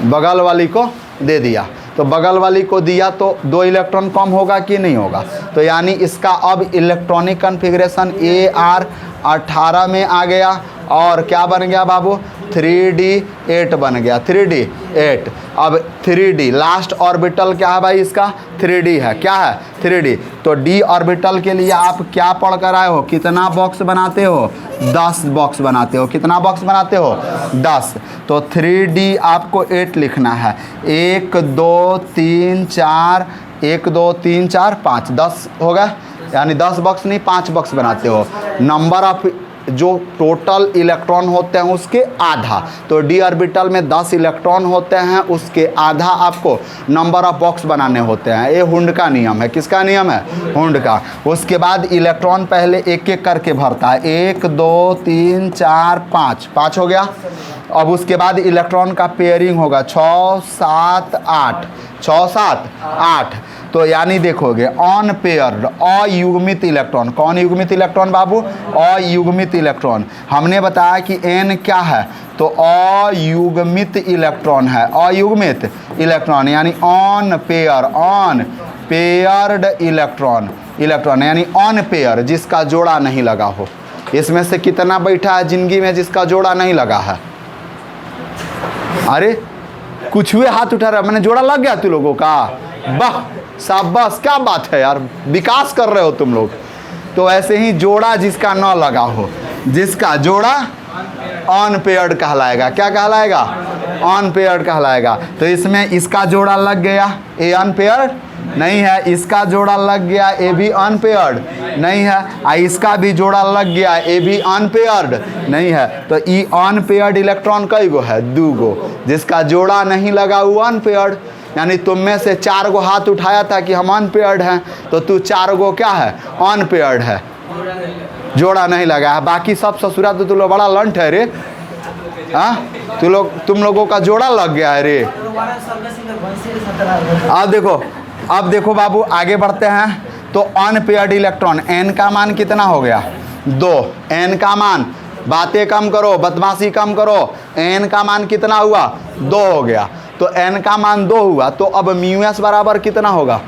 बगल वाली को दे दिया। तो बगल वाली को दिया तो 2 इलेक्ट्रॉन कम होगा कि नहीं होगा? तो यानी इसका अब इलेक्ट्रॉनिक कन्फिग्रेशन AR 18 में आ गया और क्या बन गया बाबू 3d8 बन गया 3d8। अब 3d लास्ट ऑर्बिटल क्या है भाई इसका 3d है, क्या है 3d। तो d ऑर्बिटल के लिए आप क्या पढ़ कर आए हो, कितना बॉक्स बनाते हो 10 बॉक्स बनाते हो, कितना बॉक्स बनाते हो 10। तो 3d आपको 8 लिखना है, 1 2 3 4 1 2 3 4 5 10 होगा, यानी 10 बॉक्स नहीं 5 बॉक्स बनाते हो। नंबर ऑफ जो टोटल इलेक्ट्रॉन होते हैं उसके आधा, तो डी ऑर्बिटल में 10 इलेक्ट्रॉन होते हैं, उसके आधा आपको नंबर ऑफ बॉक्स बनाने होते हैं। ये हुंड का नियम है, किसका नियम है हुंड का। उसके बाद इलेक्ट्रॉन पहले एक एक करके भरता है, 1 2 3 4 5 5 हो गया। अब उसके बाद इलेक्ट्रॉन का पेयरिंग होगा 6 7 8 6 7 8। तो यानी देखोगे ऑन पेयर्ड अयुग्मित इलेक्ट्रॉन, कौन युग्मित इलेक्ट्रॉन बाबू अयुग्मित इलेक्ट्रॉन। हमने बताया कि एन क्या है, तो अयुग्मित इलेक्ट्रॉन है, अयुग्मित इलेक्ट्रॉन यानी ऑन पेयर्ड इलेक्ट्रॉन यानी ऑन पेयर जिसका जोड़ा नहीं लगा हो। इसमें से कितना बैठा है जिंदगी में जिसका जोड़ा नहीं लगा है? अरे कुछ हुए हाथ उठा रहा, मैंने जोड़ा लग गया तुम लोगों का, वाह शाबाश क्या बात है यार, विकास कर रहे हो तुम लोग। तो ऐसे ही जोड़ा जिसका न लगा हो, जिसका जोड़ा अनपेयर्ड कहलाएगा, क्या कहलाएगा अनपेयर्ड कहलाएगा। तो इसमें इसका जोड़ा लग गया, ए अनपेयर्ड नहीं है, इसका जोड़ा लग गया, ए भी अनपेयर्ड नहीं है, इसका भी जोड़ा लग गया, ए भी अनपेयर्ड नहीं है। तो ई अनपेयर्ड इलेक्ट्रॉन कई गो है 2 गो, जिसका जोड़ा नहीं लगा वो अनपेयर्ड। यानी तुम में से 4 गो हाथ उठाया था कि हम अनपेयर्ड हैं, तो तू 4 गो क्या है अनपेयर्ड है, जोड़ा नहीं लगा है। बाकी सब ससुरा तो तुम लोग बड़ा लंट है रे, हाँ तुम लोगों का जोड़ा लग गया है रे। अब देखो बाबू आगे बढ़ते हैं। तो अनपेयर्ड इलेक्ट्रॉन एन का मान कितना हो गया 2, एन का मान, बातें कम करो बदमाशी कम करो, एन का मान कितना हुआ 2 हो गया। तो एन का मान 2 हुआ, तो अब म्यू एस बराबर कितना होगा,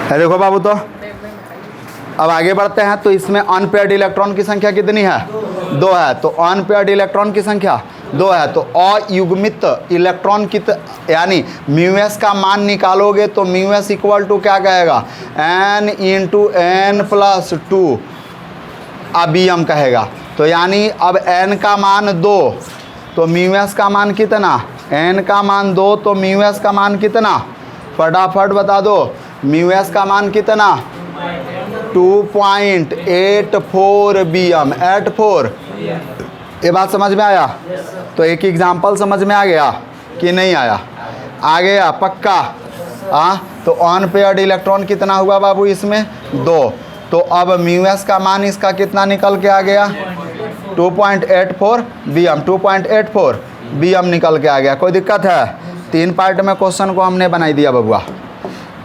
है देखो बाबू। तो अब आगे बढ़ते हैं। तो इसमें अनपेयर्ड इलेक्ट्रॉन की संख्या कितनी है 2 है, तो अनपेयर्ड इलेक्ट्रॉन की संख्या 2 है। तो अयुग्मित इलेक्ट्रॉन यानी म्यू एस का मान निकालोगे तो म्यू एस इक्वल टू क्या कहेगा n इंटू एन प्लस 2 अबीएम कहेगा। तो यानी अब n का मान 2 तो म्यू एस का मान कितना, n का मान 2 तो म्यू एस का मान कितना, फटाफट बता दो म्यू एस का मान कितना 2.84 बीएम 84। ये बात समझ में आया? तो एक एग्जाम्पल समझ में आ गया कि नहीं आया? आ गया पक्का। हाँ तो अनपेयर्ड इलेक्ट्रॉन कितना हुआ बाबू इसमें 2। तो अब म्यू एस का मान इसका कितना निकल के आ गया 2.84 बीएम, 2.84 बीएम निकल के आ गया। कोई दिक्कत है? 3 पार्ट में क्वेश्चन को हमने बनाई दिया बबुआ,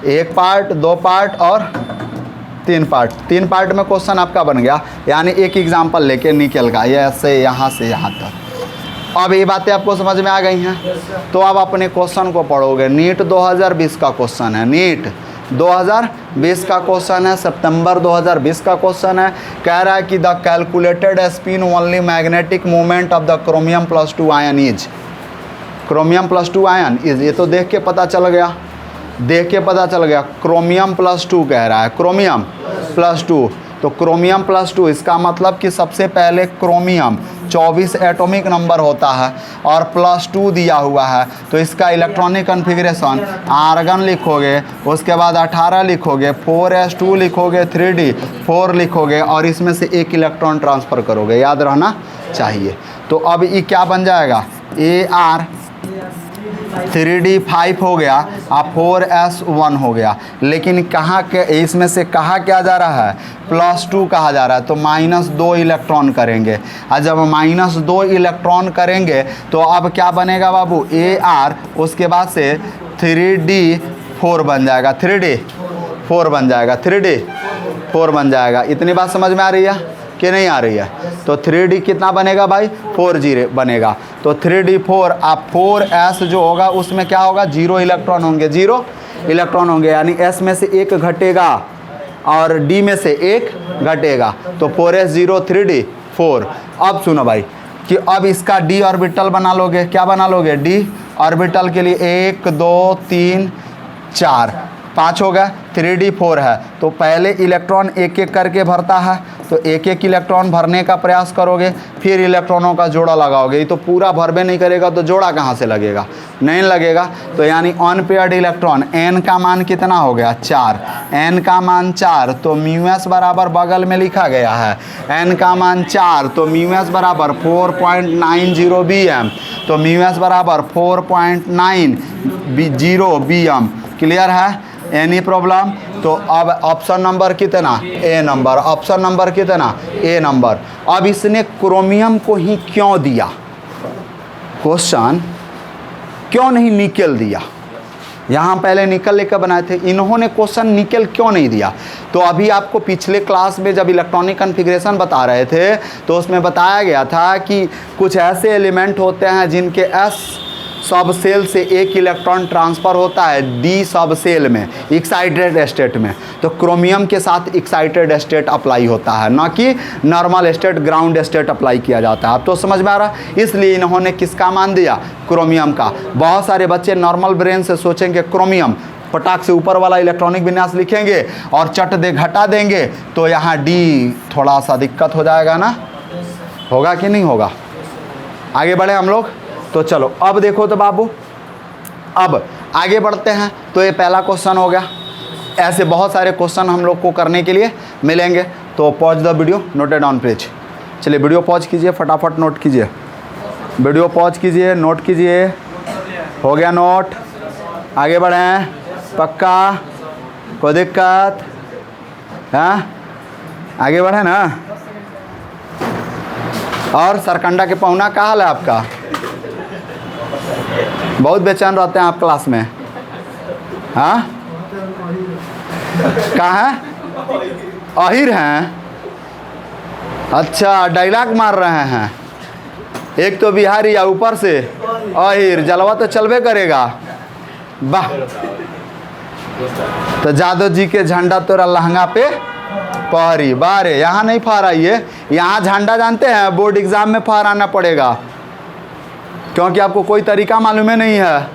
1 पार्ट 2 पार्ट और 3 पार्ट। 3 पार्ट में क्वेश्चन आपका बन गया, यानी एक एग्जाम्पल लेके निकल गया ये ऐसे यहाँ से यहाँ तक। अब ये बातें आपको समझ में आ गई हैं। तो अब अपने क्वेश्चन को पढ़ोगे। नीट 2020 का क्वेश्चन है, नीट 2020 का क्वेश्चन है, सितंबर 2020 का क्वेश्चन है। कह रहा है कि the calculated spin only magnetic movement of the chromium plus 2 ion is, chromium plus 2 ion is, ये तो देख के पता चल गया, देख के पता चल गया। क्रोमियम प्लस 2 कह रहा है, क्रोमियम प्लस 2। तो क्रोमियम प्लस 2 इसका मतलब कि सबसे पहले क्रोमियम 24 एटॉमिक नंबर होता है और प्लस 2 दिया हुआ है, तो इसका इलेक्ट्रॉनिक कन्फिग्रेशन आर्गन लिखोगे, उसके बाद 18 लिखोगे, 4s2 लिखोगे, 3d4 लिखोगे और इसमें से एक इलेक्ट्रॉन ट्रांसफ़र करोगे, याद रहना चाहिए। तो अब ये क्या बन जाएगा AR 3d5 हो गया और 4s1 हो गया। लेकिन कहाँ के इसमें से कहा क्या जा रहा है +2 कहा जा रहा है, तो -2 इलेक्ट्रॉन करेंगे। और जब -2 इलेक्ट्रॉन करेंगे तो अब क्या बनेगा बाबू AR, उसके बाद से 3d4 बन जाएगा, 3d4 बन जाएगा, 3d4 बन जाएगा। इतनी बात समझ में आ रही है कि नहीं आ रही है? तो 3d कितना बनेगा भाई 4 बनेगा। तो 3d4 आप 4s जो होगा उसमें क्या होगा 0 इलेक्ट्रॉन होंगे, 0 इलेक्ट्रॉन होंगे, यानी s में से एक घटेगा, और डी में से एक घटेगा, तो 4s0 3d 4। अब सुनो भाई कि अब इसका डी ऑर्बिटल बना लोगे, क्या बना लोगे, डी ऑर्बिटल के लिए 1 2 3 4 5 हो गया, 3d 4 है, तो पहले इलेक्ट्रॉन एक एक करके भरता है, तो एक एक इलेक्ट्रॉन भरने का प्रयास करोगे, फिर इलेक्ट्रॉनों का जोड़ा लगाओगे। ये तो पूरा भरबे नहीं करेगा तो जोड़ा कहाँ से लगेगा, नहीं लगेगा। तो यानी अनपेयर्ड इलेक्ट्रॉन n का मान कितना हो गया 4, n का मान 4, तो μs बराबर बगल में लिखा गया है n का मान 4, तो μs बराबर 4.90 bm, तो μs बराबर 4.90 bm। क्लियर है, एनी प्रॉब्लम। तो अब ऑप्शन नंबर कितना, ए नंबर, ऑप्शन नंबर कितना, ए नंबर। अब इसने क्रोमियम को ही क्यों दिया, क्वेश्चन क्यों नहीं निकेल दिया, यहाँ पहले निकल लेकर बनाए थे, इन्होंने क्वेश्चन निकेल क्यों नहीं दिया। तो अभी आपको पिछले क्लास में जब इलेक्ट्रॉनिक कन्फिग्रेशन बता रहे थे तो उसमें बताया गया था कि कुछ ऐसे एलिमेंट होते हैं जिनके s सब सेल से एक इलेक्ट्रॉन ट्रांसफ़र होता है डी सब सेल में एक्साइटेड स्टेट में, तो क्रोमियम के साथ एक्साइटेड स्टेट अप्लाई होता है, ना कि normal state ground state apply किया जाता है। अब तो समझ में आ रहा है, इसलिए इन्होंने किसका मान दिया, क्रोमियम का। बहुत सारे बच्चे नॉर्मल ब्रेन से सोचेंगे क्रोमियम, पटाख से ऊपर वाला इलेक्ट्रॉनिक विन्यास लिखेंगे और चट दे घटा देंगे, तो यहाँ डी थोड़ा सा दिक्कत हो जाएगा ना, होगा कि नहीं होगा। आगे बढ़े हम लोग, तो चलो अब देखो तो बाबू, अब आगे बढ़ते हैं। तो ये पहला क्वेश्चन हो गया, ऐसे बहुत सारे क्वेश्चन हम लोग को करने के लिए मिलेंगे। तो pause the video, noted on page. चलिए वीडियो पॉज कीजिए, फटाफट नोट कीजिए, वीडियो पॉज कीजिए, नोट कीजिए। हो गया नोट, आगे बढ़ें, पक्का, कोई दिक्कत, हाँ आगे बढ़े ना। और सरकंडा के पहुना का हाल है आपका, बहुत बेचैन रहते हैं आप क्लास में, हाँ कहाँ है, अहिर हैं, अच्छा डायलॉग मार रहे हैं, एक तो बिहारी या ऊपर से अहिर, जलवा तो चलबे करेगा, वाह। तो जादव जी के झंडा तोरा लहंगा पे पहरी, बारे यहाँ नहीं फहराइए, यहाँ झंडा जानते हैं बोर्ड एग्जाम में फहराना पड़ेगा, क्योंकि आपको कोई तरीका मालूम ही नहीं है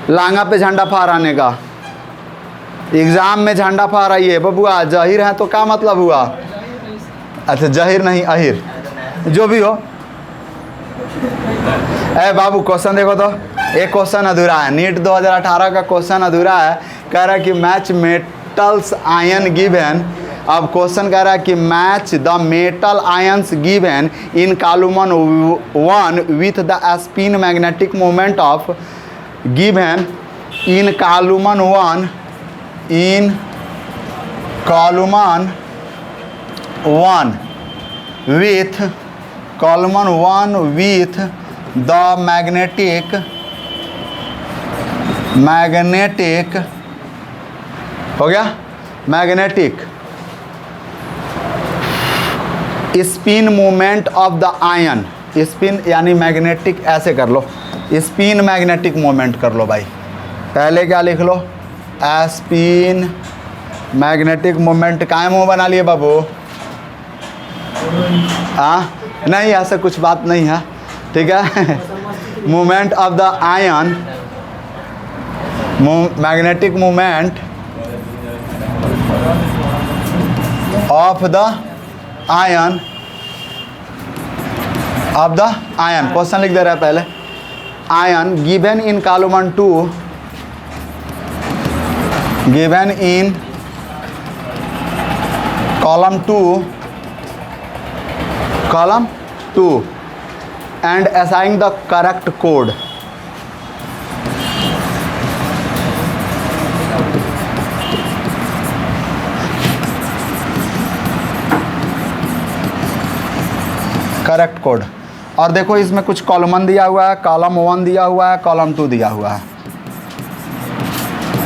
लांगा पे झंडा फहराने का। एग्ज़ाम में झंडा फहराइए बबुआ, जहीर है तो क्या मतलब हुआ, अच्छा जहीर नहीं अहिर, जो भी हो। ए बाबू क्वेश्चन देखो तो, एक क्वेश्चन अधूरा है, नीट 2018 का क्वेश्चन अधूरा है, कह रहा है कि मैच मेटल्स आयन गिवन। अब क्वेश्चन कह रहा है कि match the metal ions given in column 1 with the spin magnetic moment of given in column 1 in column 1 with column 1 with the magnetic हो गया, magnetic spin movement of the ion, spin यानी magnetic, ऐसे कर लो, spin magnetic movement कर लो भाई। पहले क्या लिख लो, स्पिन मैग्नेटिक मूवमेंट, काय मुँह बना लिए बाबू, हाँ नहीं ऐसा कुछ बात नहीं है, ठीक है। Movement of the ion, magnetic movement of the ion, of the ion, question लिख दे रहा है पहले, ion given in column 2, given in column 2 and assign the correct code। Correct code. और देखो इसमें कुछ कॉलम 1 दिया हुआ है, कॉलम 1 दिया हुआ है, कॉलम 2 दिया हुआ है,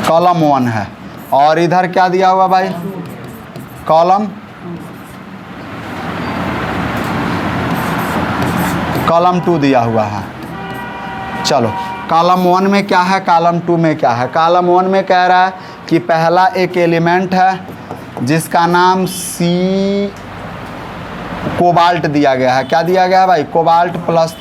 कॉलम 1 है, और इधर क्या दिया हुआ भाई, कॉलम 2 दिया हुआ है। चलो कॉलम 1 में क्या है, कॉलम 2 में क्या है। कॉलम 1 में कह रहा है कि पहला एक एलिमेंट है जिसका नाम सी कोबाल्ट दिया गया है। क्या दिया गया है भाई? Cobalt plus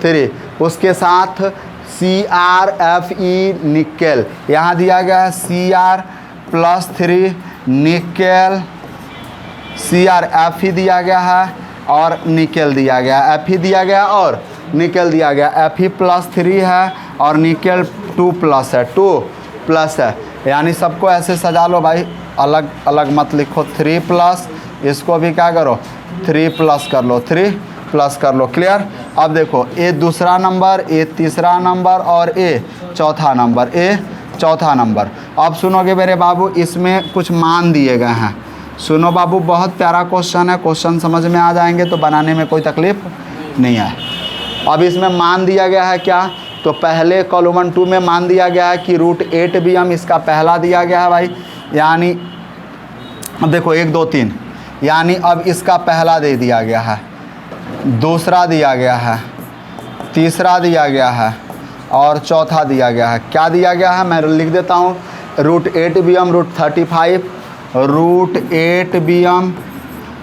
three. उसके साथ CrFe निकेल, यहाँ दिया गया है Cr+3 निकेल, CrFe दिया गया है और निकेल दिया गया, Fe दिया गया और निकेल दिया गया। Fe+3 है और निकेल 2+ है, 2+ है। यानी सबको ऐसे सजा लो भाई, अलग अलग मत लिखो। 3+, इसको भी क्या करो 3+ कर लो, 3+ कर लो। क्लियर? अब देखो ए दूसरा नंबर, ए तीसरा नंबर और ए चौथा नंबर, अब सुनोगे मेरे बाबू, इसमें कुछ मान दिए गए हैं। सुनो बाबू, बहुत प्यारा क्वेश्चन है, क्वेश्चन समझ में आ जाएंगे तो बनाने में कोई तकलीफ नहीं है। अब इसमें मान दिया गया है क्या? तो पहले कॉलम 2 में मान दिया गया है कि √8 इसका पहला दिया गया है भाई, यानी अब देखो 1 2 3, यानी अब इसका पहला दे दिया गया है, दूसरा दिया गया है, तीसरा दिया गया है और चौथा दिया गया है। क्या दिया गया है? मैं लिख देता हूँ, √8 √35, √8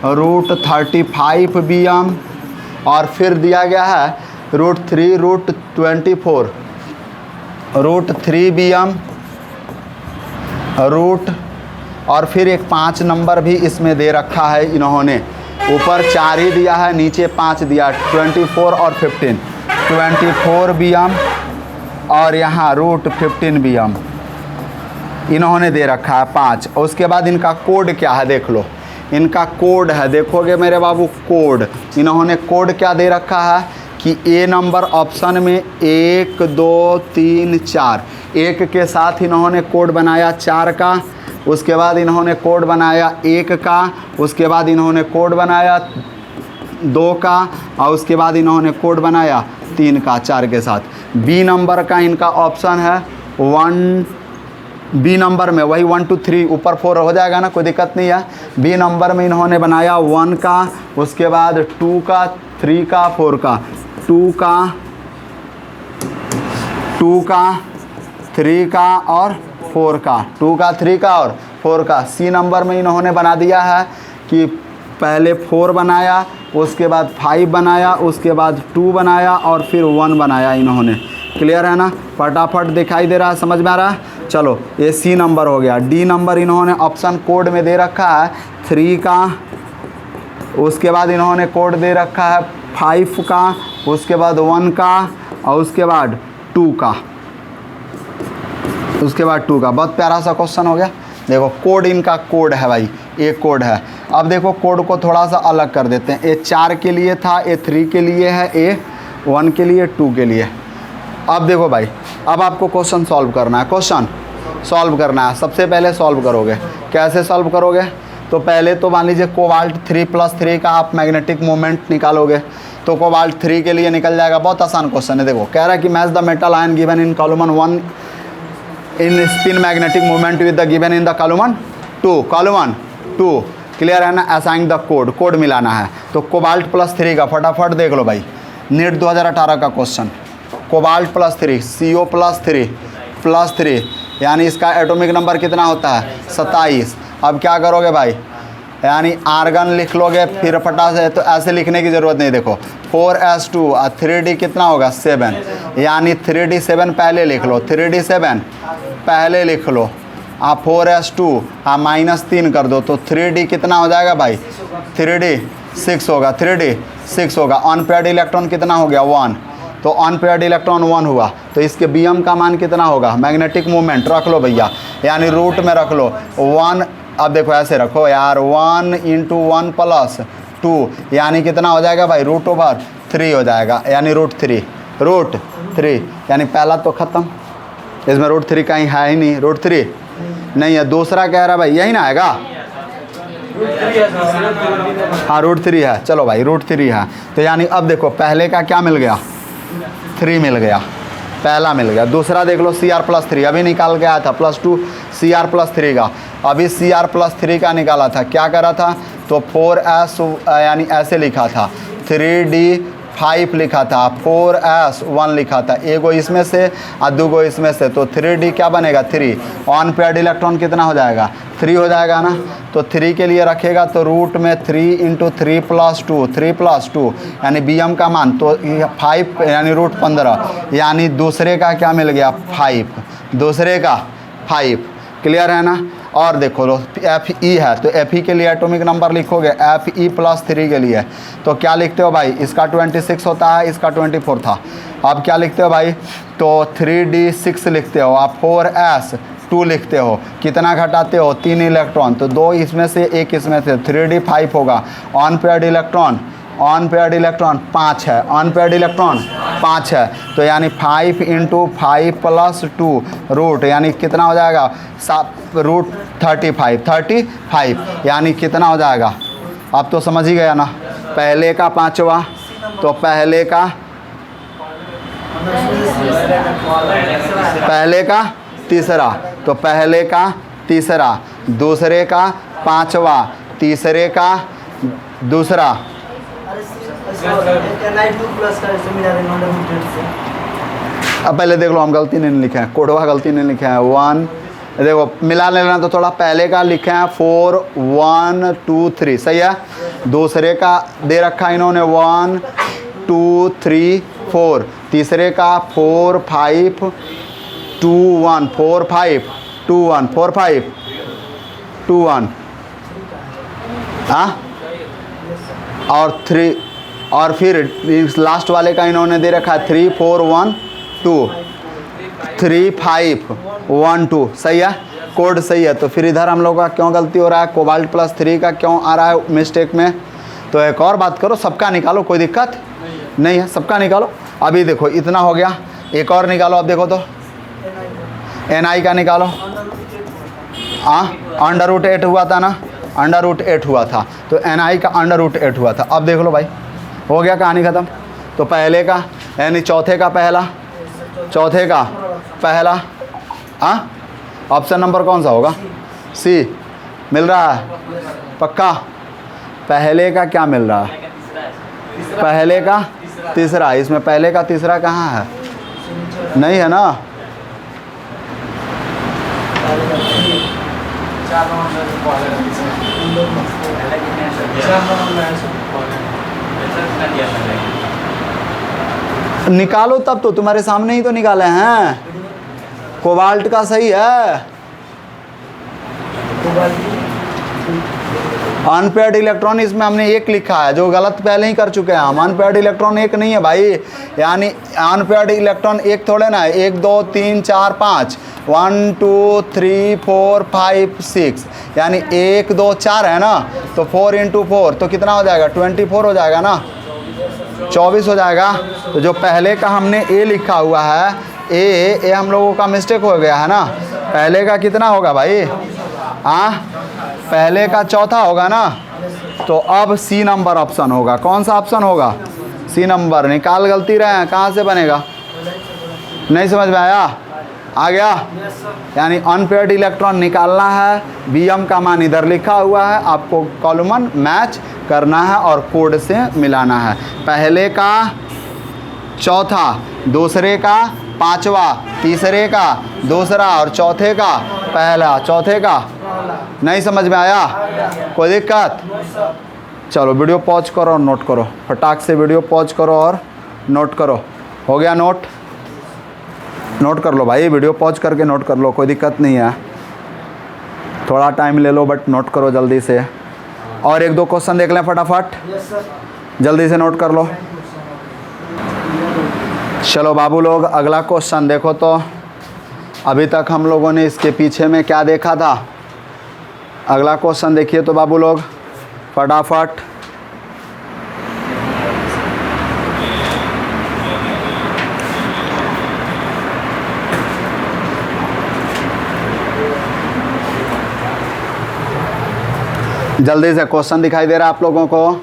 √35 और फिर दिया गया है √3 √24, √3 रूट, और फिर एक 5 नंबर भी इसमें दे रखा है इन्होंने। ऊपर 4 ही दिया है, नीचे 5 दिया, 24 और 15, 24 और यहाँ √15 इन्होंने दे रखा है 5। उसके बाद इनका कोड क्या है देख लो, इनका कोड है, देखोगे मेरे बाबू कोड, इन्होंने कोड क्या दे रखा है कि ए नंबर ऑप्शन में 1 2 3 4, 1 के साथ इन्होंने कोड बनाया 4 का, उसके बाद इन्होंने कोड बनाया 1 का, उसके बाद इन्होंने कोड बनाया 2 का और उसके बाद इन्होंने कोड बनाया 3 का 4 के साथ। बी नंबर का इनका ऑप्शन है 1, बी नंबर में वही 1 2 3 ऊपर 4 हो जाएगा ना, कोई दिक्कत नहीं है। बी नंबर में इन्होंने बनाया 1 का, उसके बाद 2 का, 3 का, 4 का, 2 का, 3 का और 4 का, 2 का, 3 का और 4 का। सी नंबर में इन्होंने बना दिया है कि पहले 4 बनाया, उसके बाद 5 बनाया, उसके बाद 2 बनाया और फिर 1 बनाया इन्होंने। क्लियर है ना? फटाफट दिखाई दे रहा है, समझ में आ रहा है? चलो ये सी नंबर हो गया। डी नंबर इन्होंने ऑप्शन कोड में दे रखा है 3 का, उसके बाद इन्होंने कोड दे रखा है 5 का, उसके बाद 1 का और उसके बाद 2 का, उसके बाद 2 का। बहुत प्यारा सा क्वेश्चन हो गया। देखो कोड इनका कोड है भाई, ये कोड है। अब देखो कोड को थोड़ा सा अलग कर देते हैं। ए 4 के लिए था, ए 3 के लिए है, ए 1 के लिए, 2 के लिए। अब देखो भाई, अब आपको क्वेश्चन सॉल्व करना है, क्वेश्चन सॉल्व करना है। सबसे पहले सॉल्व करोगे, कैसे सॉल्व करोगे? तो पहले तो मान लीजिए कोबाल्ट 3+3 का आप मैग्नेटिक मोमेंट निकालोगे, तो कोबाल्ट 3 के लिए निकल जाएगा। बहुत आसान क्वेश्चन है। देखो कह रहा है कि match the metal ion given in column 1 in spin magnetic moment with the given in the column 2। Clear है ना? असाइन द कोड, कोड मिलाना है। तो कोबाल्ट +3 का फटाफट देख लो भाई, नीट 2018 का क्वेश्चन। कोबाल्ट +3 CO+3 यानी इसका एटॉमिक नंबर कितना होता है? 27। अब क्या करोगे भाई, यानी आर्गन लिख लोगे, फिर फटा से, तो ऐसे लिखने की ज़रूरत नहीं। देखो 4s2 और 3d कितना होगा? 7, यानी 3d7 पहले लिख लो, 3d7 पहले लिख लो। आप 4s2 आप -3 कर दो, तो 3d कितना हो जाएगा भाई? 3d6 होगा, 3d6 होगा। अनपेयर्ड इलेक्ट्रॉन कितना हो गया? 1, तो अनपेयर्ड इलेक्ट्रॉन 1 हुआ, तो इसके bm का मान कितना होगा? मैग्नेटिक मोमेंट रख लो भैया, यानी रूट में रख लो 1। अब देखो ऐसे रखो यार, 1 × 1 + 2 यानी कितना हो जाएगा भाई? √3 हो जाएगा, यानी √3 यानी पहला तो ख़त्म, इसमें √3 कहीं है ही नहीं, √3 नहीं है। दूसरा कह रहा भाई यही ना आएगा, हाँ √3 है। चलो भाई √3 है, तो यानी अब देखो पहले का क्या मिल गया? 3 मिल गया, पहला मिल गया। दूसरा देख लो Cr+3 अभी निकाल के आया था, +2 Cr+3 का, अभी Cr+3 का निकाला था। क्या करा था? तो 4s यानी ऐसे लिखा था 3d 5 लिखा था, 4s 1 लिखा था, एगो इसमें से और दूगो इसमें से, तो 3d क्या बनेगा 3। अनपेयर्ड इलेक्ट्रॉन कितना हो जाएगा 3 हो जाएगा ना। तो 3 के लिए रखेगा तो रूट में 3 × 3 + 2 3 + 2 यानी bm का मान तो 5 यानी √15 यानी दूसरे का क्या मिल गया 5, दूसरे का 5। क्लियर है ना। और देखो लो Fe है तो Fe के लिए एटॉमिक नंबर लिखोगे Fe + 3 के लिए तो क्या लिखते हो भाई, इसका 26 होता है, इसका 24 था। अब क्या लिखते हो भाई, तो 3d6 लिखते हो, आप 4s 2 लिखते हो, कितना घटाते हो 3 इलेक्ट्रॉन, तो 2 इसमें से 1 इसमें से, 3d 5 होगा। अनपेयर्ड इलेक्ट्रॉन 5 है, अनपेयर्ड इलेक्ट्रॉन 5 है, तो यानी 5 × 5 + 2 रूट यानी कितना हो जाएगा √35 यानी कितना हो जाएगा। अब तो समझ ही गया ना। पहले का 5वां तो पहले का तीसरा तो पहले का तीसरा, दूसरे का 5वां, तीसरे का दूसरा। अब पहले देख लो हम गलती नहीं लिखे हैं, कोडवा गलती नहीं लिखे हैं। 1 देखो मिला लेना तो थोड़ा, पहले का लिखे हैं 4 1 2 3 सही है। दूसरे का दे रखा इन्होंने 1 2 3 4, तीसरे का 4 5 2 1 4 5 2 1 4 5 2 1 हाँ, और 3 और फिर इस लास्ट वाले का इन्होंने दे रखा है 3 4 1 2 3 5 1 2 सही है, कोड सही है। तो फिर इधर हम लोग का क्यों गलती हो रहा है, कोबाल्ट +3 का क्यों आ रहा है मिस्टेक में। तो एक और बात करो, सबका निकालो, कोई दिक्कत नहीं है, सबका निकालो। अभी देखो इतना हो गया, एक और निकालो। अब देखो तो Ni का निकालो। √8 हुआ था ना, √8 हुआ था, तो Ni का √8 हुआ था। अब देख लो भाई, हो गया कहानी ख़त्म। तो पहले का यानी चौथे का पहला, चौथे का पहला, ऑप्शन नंबर कौन सा होगा, सी मिल रहा है पक्का। पहले का क्या मिल रहा है, पहले का तीसरा, इसमें पहले का तीसरा कहाँ है, नहीं है ना। निकालो तब तो, तुम्हारे सामने ही तो निकाले हैं। कोबाल्ट का सही है, अनपेयर्ड इलेक्ट्रॉन इसमें हमने 1 लिखा है, जो गलत पहले ही कर चुके हैं हम। अनपेयर्ड इलेक्ट्रॉन 1 नहीं है भाई, यानी अनपेयर्ड इलेक्ट्रॉन 1 थोड़े ना है, 1 2 3 4 5 1 2 3 4 5 6 यानी 1 2 4 है ना, तो 4 × 4 तो कितना हो जाएगा 24 हो जाएगा ना, 24 हो जाएगा। तो जो पहले का हमने ए लिखा हुआ है, ए हम लोगों का मिस्टेक हो गया है ना। पहले का कितना होगा भाई, पहले का चौथा होगा ना। तो अब सी नंबर ऑप्शन होगा, कौन सा ऑप्शन होगा, सी नंबर। निकाल गलती रहे हैं, कहाँ से बनेगा, नहीं समझ में आया, आ गया। यानी अनपेयर्ड इलेक्ट्रॉन निकालना है, Bm का मान इधर लिखा हुआ है, आपको कॉलम मैच करना है और कोड से मिलाना है। पहले का चौथा, दूसरे का 5वां, तीसरे का दूसरा और चौथे का पहला, चौथे का। नहीं समझ में आया, कोई दिक्कत। चलो वीडियो पॉज करो और नोट करो, फटाक से वीडियो पॉज करो और नोट करो। हो गया नोट, नोट कर लो भाई, वीडियो पॉज करके नोट कर लो, कोई दिक्कत नहीं है। थोड़ा टाइम ले लो बट नोट करो जल्दी से। और 1 2 क्वेश्चन देख लें फटाफट, जल्दी से नोट कर लो। चलो बाबू लोग अगला क्वेश्चन देखो। तो अभी तक हम लोगों ने इसके पीछे में क्या देखा था, अगला क्वेश्चन देखिए तो बाबू लोग फटाफट। जल्दी से क्वेश्चन दिखाई दे रहा है आप लोगों को,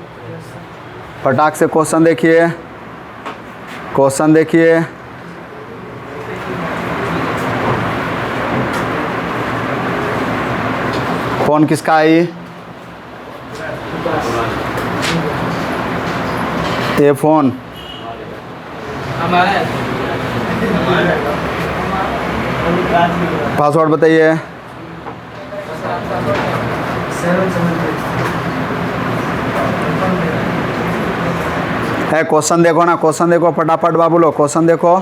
फटाक से क्वेश्चन देखिए, क्वेश्चन देखिए। फोन किसका है, ये फोन पासवर्ड बताइए। है क्वेश्चन देखो ना, क्वेश्चन देखो फटाफट बाबू लोग, क्वेश्चन देखो।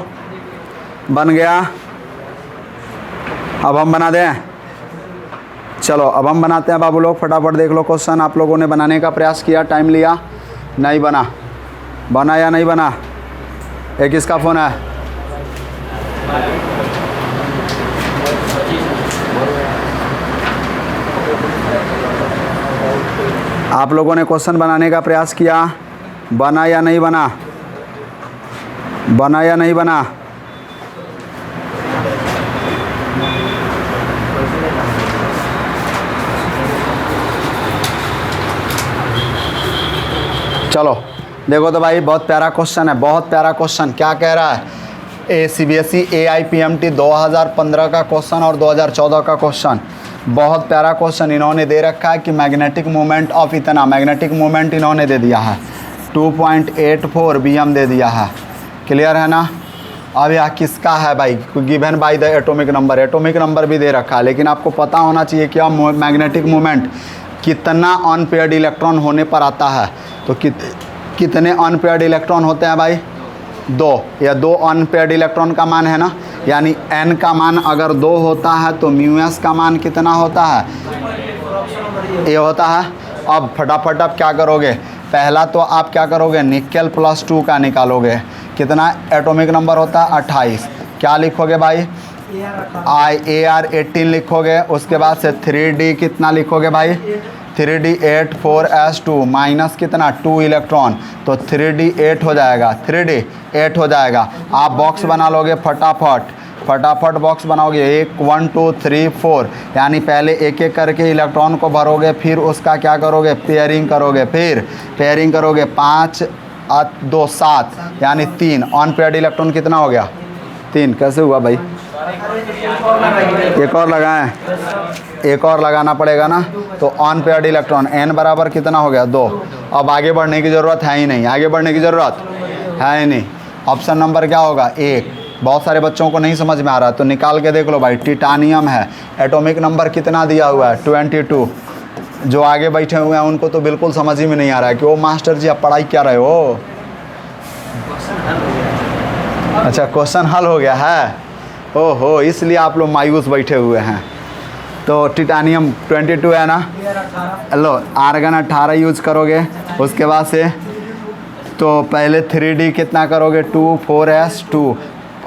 बन गया, अब हम बना दें। चलो अब हम बनाते हैं बाबू लोग, फटाफट देख लो क्वेश्चन। आप लोगों ने बनाने का प्रयास किया, टाइम लिया, नहीं बना, बना या नहीं बना? एक किसका फ़ोन है? आप लोगों ने क्वेश्चन बनाने का प्रयास किया, बना या नहीं बना? बना या नहीं बना? चलो देखो तो भाई, बहुत प्यारा क्वेश्चन है, बहुत प्यारा क्वेश्चन। क्या कह रहा है? CBSE AIPMT 2015 का क्वेश्चन और 2014 का क्वेश्चन। बहुत प्यारा क्वेश्चन इन्होंने दे रखा है कि मैग्नेटिक मोमेंट ऑफ इतना, मैग्नेटिक मोमेंट इन्होंने दे दिया है 2.84 BM दे दिया है। क्लियर है ना? अब यह किसका है भाई? Given by the atomic number, atomic number भी दे रखा है, लेकिन आपको पता होना चाहिए कि मैग्नेटिक मोमेंट कितना अनपेयर्ड इलेक्ट्रॉन होने पर आता है। तो कितने अनपेयर्ड इलेक्ट्रॉन होते हैं भाई? 2 या 2 अनपेयर्ड इलेक्ट्रॉन का मान है ना, यानी n का मान अगर 2 होता है तो μs का मान कितना होता है? ये होता है। अब फटाफट आप क्या करोगे? पहला तो आप क्या करोगे? निकेल +2 का निकालोगे। कितना एटॉमिक नंबर होता है? 28। क्या लिखोगे भाई? AR 18 लिखोगे। उसके बाद से 3D कितना लिखोगे भाई? 3D 8 4s2 माइनस कितना? 2 इलेक्ट्रॉन, तो 3D 8 हो जाएगा, 3D 8 हो जाएगा। आप बॉक्स बना लोगे फटाफट, फटाफट बॉक्स बनाओगे। 1 1 2 3 4, यानी पहले एक एक करके इलेक्ट्रॉन को भरोगे, फिर उसका क्या करोगे? पेयरिंग करोगे, फिर पेयरिंग करोगे। 5 2 7, यानी 3 अनपेयर्ड इलेक्ट्रॉन कितना हो गया? 3। कैसे हुआ भाई? एक और लगाएं, एक और लगाना पड़ेगा ना। तो अनपेयर्ड इलेक्ट्रॉन n बराबर कितना हो गया? 2। अब आगे बढ़ने की ज़रूरत है ही नहीं, आगे बढ़ने की ज़रूरत है ही नहीं। ऑप्शन नंबर क्या होगा? 1। बहुत सारे बच्चों को नहीं समझ में आ रहा है तो निकाल के देख लो भाई। टिटानियम है, एटॉमिक नंबर कितना दिया हुआ है? 22। जो आगे बैठे हुए हैं उनको तो बिल्कुल समझ ही में नहीं आ रहा है कि वो मास्टर जी आप पढ़ाई क्या रहे हो। अच्छा, क्वेश्चन हल हो गया है? ओहो, इसलिए आप लोग मायूस बैठे हुए हैं। तो टिटानियम 22 है ना। लो, आर्गन 18 यूज करोगे। उसके बाद से तो पहले 3D कितना करोगे? 2 4s2।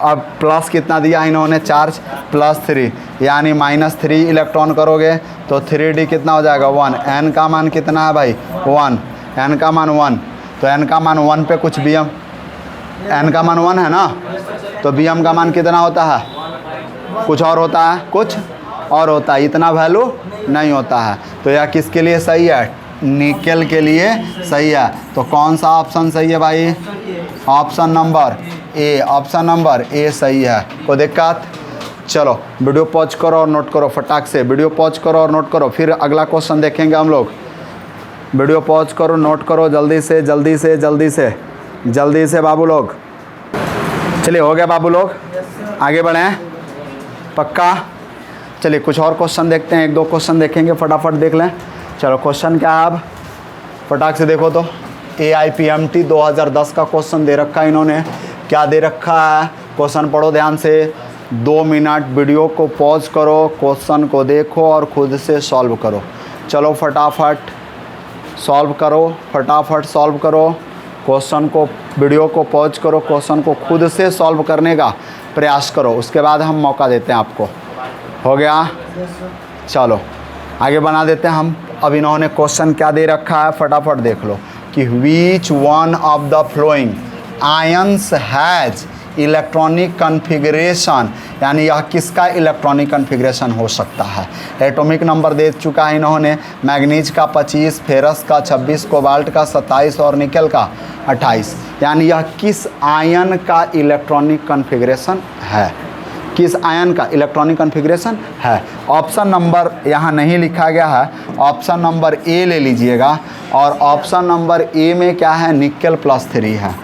अब प्लस कितना दिया इन्होंने? चार्ज +3, यानी -3 इलेक्ट्रॉन करोगे तो 3D कितना हो जाएगा? 1। n का मान कितना है भाई? 1। n का मान 1, तो n का मान 1 पे कुछ bm, n का मान 1 है ना, तो bm का मान कितना होता है? कुछ और होता है, कुछ और होता है, इतना वैल्यू नहीं होता है। तो यह किसके लिए सही है? निकेल के लिए सही है। तो कौन सा ऑप्शन सही है भाई? Option number A, option number A सही है। कोई दिक्कत? चलो वीडियो पॉज करो और नोट करो फटाक से, वीडियो पॉज करो और नोट करो, फिर अगला क्वेश्चन देखेंगे हम लोग। वीडियो पॉज करो, नोट करो, जल्दी से जल्दी से जल्दी से जल्दी से बाबू लोग। चलिए हो गया बाबू लोग, आगे बढ़ें पक्का। चलिए कुछ और क्वेश्चन देखते हैं, 1 2 क्वेश्चन देखेंगे, फटाफट देख लें। चलो क्वेश्चन क्या है अब फटाक से देखो तो। AIPMT 2010 का क्वेश्चन दे रखा है इन्होंने। क्या दे रखा है? क्वेश्चन पढ़ो ध्यान से। 2 मिनट वीडियो को पॉज करो, क्वेश्चन को देखो और खुद से सॉल्व करो। चलो फटाफट सॉल्व करो, फटाफट सॉल्व करो। क्वेश्चन को, वीडियो को पॉज करो, क्वेश्चन को खुद से सॉल्व करने का प्रयास करो, उसके बाद हम मौका देते हैं आपको। हो गया? चलो आगे बना देते हैं हम। अब इन्होंने क्वेश्चन क्या दे रखा है फटाफट देख लो कि which one of the flowing ions has electronic configuration, यानी यह किसका इलेक्ट्रॉनिक कन्फिग्रेशन हो सकता है। एटॉमिक नंबर दे चुका है इन्होंने, मैग्नीज का 25, फेरस का 26, कोबाल्ट का 27 और निकेल का 28, यानी यह किस आयन का इलेक्ट्रॉनिक कन्फिग्रेशन है, किस आयन का इलेक्ट्रॉनिक कन्फिग्रेशन है। ऑप्शन नंबर यहाँ नहीं लिखा गया है, ऑप्शन नंबर ए ले लीजिएगा। और ऑप्शन नंबर ए में क्या है? निकेल +3 है।